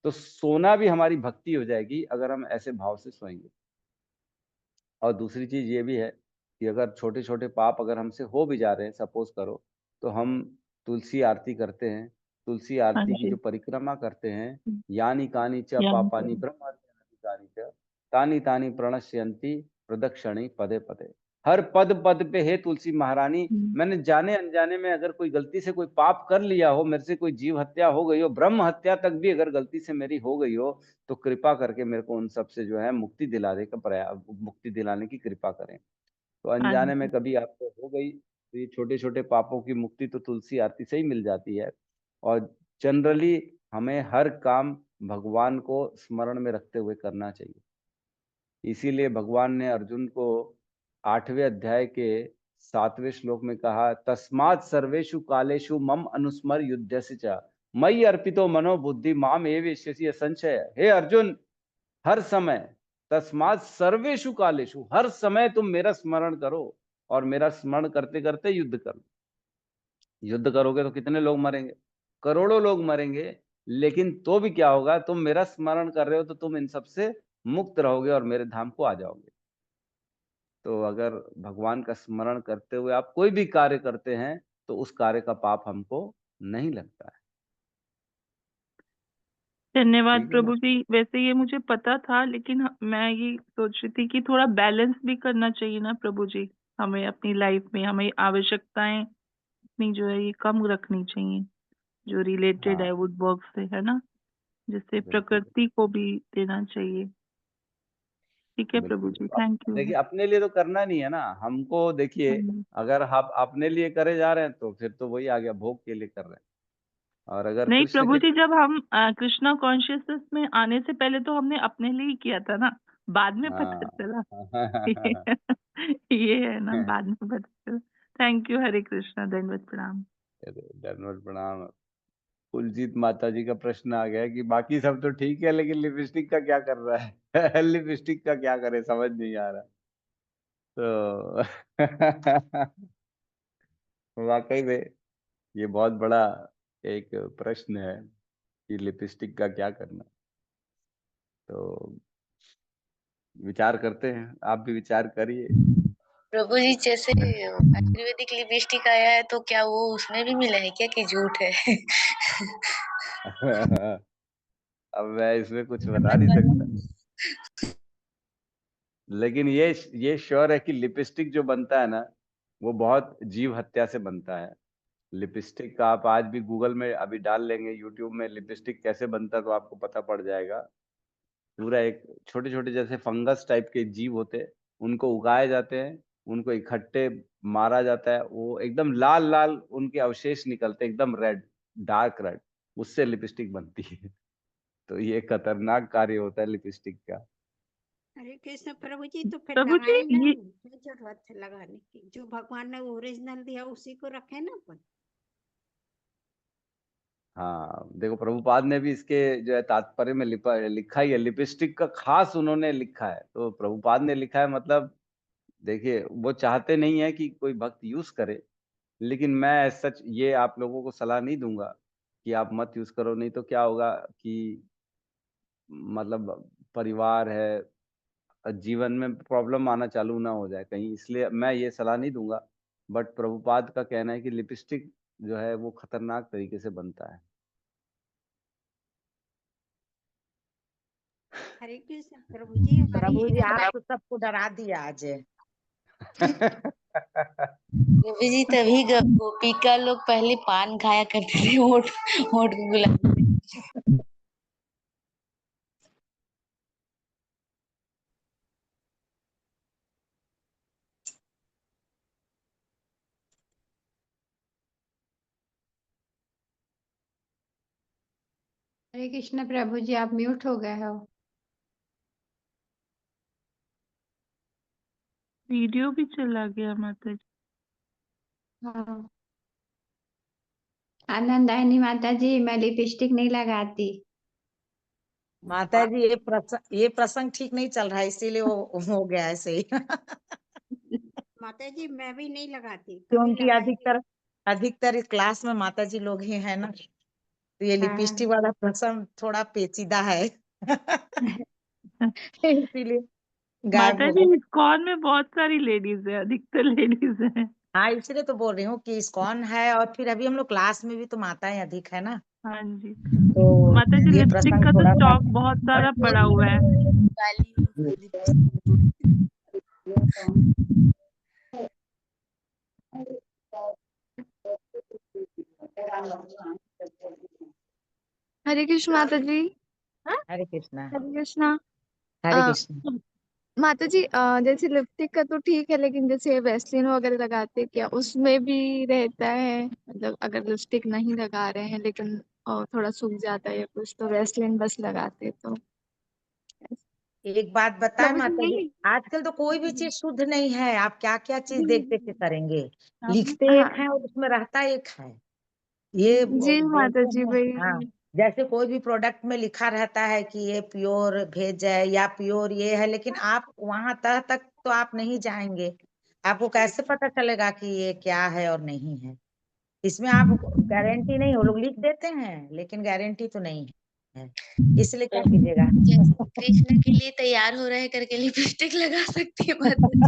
तो सोना भी हमारी भक्ति हो जाएगी अगर हम ऐसे भाव से सोएंगे। और दूसरी चीज ये भी है कि अगर छोटे छोटे पाप अगर हमसे हो भी जा रहे हैं, सपोज करो, तो हम तुलसी आरती करते हैं, तुलसी हाँ आरती की जी। जो परिक्रमा करते हैं, यानी कानी च या पापानि ब्रह्मादि कानी च तानी तानी प्रणश्यन्ति प्रदक्षिणी पदे पदे। हर पद पद पे हे तुलसी महारानी, मैंने जाने अनजाने में अगर कोई गलती से कोई पाप कर लिया हो, मेरे से कोई जीव हत्या हो गई हो, ब्रह्म हत्या तक भी अगर गलती से मेरी हो गई हो, तो कृपा करके मेरे को उन सब से जो है मुक्ति दिलाने की कृपा करें। तो हाँ अनजाने में जी। कभी आपको हो गई तो ये छोटे छोटे पापों की मुक्ति तो तुलसी आरती से ही मिल जाती है। और जनरली हमें हर काम भगवान को स्मरण में रखते हुए करना चाहिए। इसीलिए भगवान ने अर्जुन को 8वें अध्याय के 7वें श्लोक में कहा, तस्मात् सर्वेषु कालेषु मम अनुस्मर युध्यस्य च मयि अर्पितो मनो बुद्धि माम एव एष्यसि असंशय। हे अर्जुन, हर समय, तस्मात् सर्वेषु कालेषु, हर समय तुम मेरा स्मरण करो, और मेरा स्मरण करते करते युद्ध करो। युद्ध करोगे तो कितने लोग मरेंगे? करोड़ों लोग मरेंगे, लेकिन तो भी क्या होगा, तुम मेरा स्मरण कर रहे हो तो तुम इन सब से मुक्त रहोगे और मेरे धाम को आ जाओगे। तो अगर भगवान का स्मरण करते हुए आप कोई भी कार्य करते हैं, तो उस कार्य का पाप हमको नहीं लगता है। धन्यवाद ठीक है ना? प्रभु जी। वैसे ये मुझे पता था, लेकिन मैं ये सोच रही थी कि थोड़ा बैलेंस भी करना चाहिए ना प्रभु जी। हमें अपनी लाइफ में हमें आवश्यकताएं अपनी जो है ये कम रखनी चाहिए, जो रिलेटेड है हाँ, वुड वर्क से, है ना, जिससे बिल्कुल प्रकृति को भी देना चाहिए। ठीक है प्रभु बिल्कुल जी, बिल्कुल। Thank you. देखिए अपने लिए तो करना नहीं है ना हमको। देखिए अगर आप अपने लिए करे जा रहे हैं तो फिर तो वही आ गया, भोग के लिए कर रहे हैं। और अगर नहीं कृष्ण प्रभु के जी, जब हम कृष्णा कॉन्शियसनेस में आने से पहले तो हमने अपने लिए ही किया था ना, बाद में पता हाँ चला। ये है ना, बाद में पता चला। थैंक यू, हरे कृष्णा, दंडवत प्रणाम। धन्यवाद प्रणाम। कुलजीत माता जी का प्रश्न आ गया कि बाकी सब तो ठीक है लेकिन लिपस्टिक का क्या कर रहा है? लिपस्टिक का क्या करे समझ नहीं आ रहा। तो वाकई में ये बहुत बड़ा एक प्रश्न है कि लिपस्टिक का क्या करना। तो विचार करते हैं, आप भी विचार करिए। प्रभु जी, जैसे आयुर्वेदिक लिपस्टिक आया है तो क्या वो उसमें भी मिला है क्या कि झूठ है? अब मैं इसमें कुछ बता नहीं सकता, लेकिन ये श्योर है कि लिपस्टिक जो बनता है ना, वो बहुत जीव हत्या से बनता है। लिपस्टिक का आप आज भी गूगल में अभी डाल लेंगे, यूट्यूब में लिपस्टिक कैसे बनता है, तो आपको पता पड़ जाएगा। पूरा एक छोटे छोटे जैसे फंगस टाइप के जीव होते हैं, उनको उगाए जाते हैं, उनको इकट्ठे मारा जाता है, वो एकदम लाल लाल उनके अवशेष निकलते हैं, एकदम रेड, डार्क रेड, उससे लिपस्टिक बनती है। तो ये खतरनाक कार्य होता है लिपस्टिक का। हरे कृष्ण प्रभु जी, तो फिर प्रभु जी लगाए ना, ये क्या जरूरत है लगाने की? जो भगवान ने ओरिजिनल दिया उसी को रखे ना अपन। हाँ देखो, प्रभुपाद ने भी इसके जो है तात्पर्य में लिखा ही है, लिपस्टिक का खास उन्होंने लिखा है। तो प्रभुपाद ने लिखा है मतलब, देखिए वो चाहते नहीं है कि कोई भक्त यूज करे, लेकिन मैं सच ये आप लोगों को सलाह नहीं दूंगा कि आप मत यूज करो। नहीं तो क्या होगा कि मतलब परिवार है, जीवन में प्रॉब्लम आना चालू ना हो जाए कहीं, इसलिए मैं ये सलाह नहीं दूंगा। बट प्रभुपाद का कहना है कि लिपस्टिक जो है वो खतरनाक तरीके से बनता है। हरे कृष्ण प्रभु जी, हमारी प्रभु जी एक आप तो सबको डरा दिया आज। प्रभु जी, तभी गोपिका लोग पहले पान खाया करते थे, होठ होठ को गुलाब। हरे कृष्ण प्रभु जी, आप म्यूट हो गए हो। वीडियो भी चला गया माता जी। हाँ, आनंदायनी माता जी, मैं लिपस्टिक नहीं लगाती। माता जी ये प्रसंग ठीक नहीं चल रहा है, इसीलिए वो हो गया ऐसे ही। माता जी मैं भी नहीं लगाती, कभी क्योंकि लगाई अधिकतर इस क्लास में माता जी लोग ही है ना, तो ये हाँ। लिपस्टिक वाला प्रसंग थोड़ा पेचीदा है। इसीलिए गायब माता हो जी, गए। इस्कॉन में बहुत सारी लेडीज है, अधिकतर लेडीज है। हाँ इसलिए तो बोल रही हूँ कि इस्कॉन है, और फिर अभी हम लोग क्लास में भी तो माताएं अधिक है ना, हाँ जी। तो माता जी, ये लिपस्टिक प्रसंग का तो थोड़ा सा। स्टॉक बहुत सारा पड़ा हुआ है। हरे कृष्ण माता जी। हरे कृष्णा। हरे कृष्णा। हरे अ, कृष्णा। माता जी, जैसे लिपस्टिक का तो ठीक है, लेकिन जैसे वैसलीन वगैरह लगाते हैं, क्या उसमें भी रहता है? मतलब अगर लिपस्टिक नहीं लगा रहे हैं लेकिन थोड़ा सूख जाता है या कुछ, तो वैसलीन बस लगाते हैं तो? एक बात बताए प्रभु जी माता जी, नहीं। आजकल तो कोई भी चीज शुद्ध नहीं है। आप क्या क्या चीज देख देख के करेंगे, आपने लिखते एक हाँ है और उसमें रहता एक है। ये जी माता बोलते जी, हैं। वही। हाँ, जैसे कोई भी प्रोडक्ट में लिखा रहता है कि ये प्योर वेज है या प्योर ये है, लेकिन आप वहां तह तक तो आप नहीं जाएंगे, आपको कैसे पता चलेगा कि ये क्या है और नहीं है। इसमें आप गारंटी नहीं, वो लोग लिख देते हैं लेकिन गारंटी तो नहीं है, इसलिए क्या कीजिएगा। जैसे कृष्ण के लिए तैयार हो रहे करके लिपस्टिक लगा सकती है माता जी।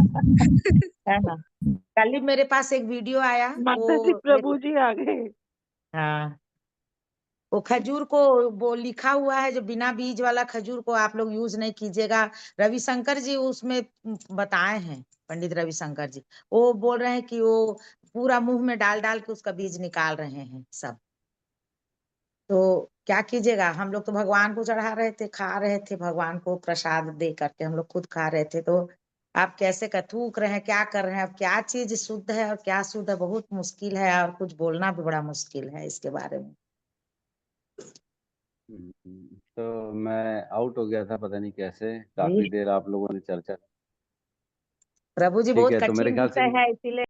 है ना, कल ही मेरे पास एक वीडियो आया, माता जी, वो एक, प्रभु जी आ गए। हाँ, वो खजूर को वो लिखा हुआ है जो बिना बीज वाला खजूर को आप लोग यूज नहीं कीजिएगा। रविशंकर जी उसमें बताए हैं, पंडित रविशंकर जी, वो बोल रहे हैं कि वो पूरा मुंह में डाल डाल के उसका बीज निकाल रहे हैं सब। तो क्या कीजिएगा, हम लोग तो भगवान को चढ़ा रहे थे, खा रहे थे, भगवान को प्रसाद दे करके हम लोग खुद खा रहे थे। तो आप कैसे का थूक रहे हैं, क्या कर रहे हैं, अब क्या चीज शुद्ध है और क्या शुद्ध है, बहुत मुश्किल है, और कुछ बोलना भी बड़ा मुश्किल है इसके बारे में। तो मैं आउट हो गया था, पता नहीं कैसे, काफी जी देर आप लोगों ने चर्चा। प्रभु जी ठीक बहुत है, तो मेरे कठिन ख्याल से विषय है, इसीलिए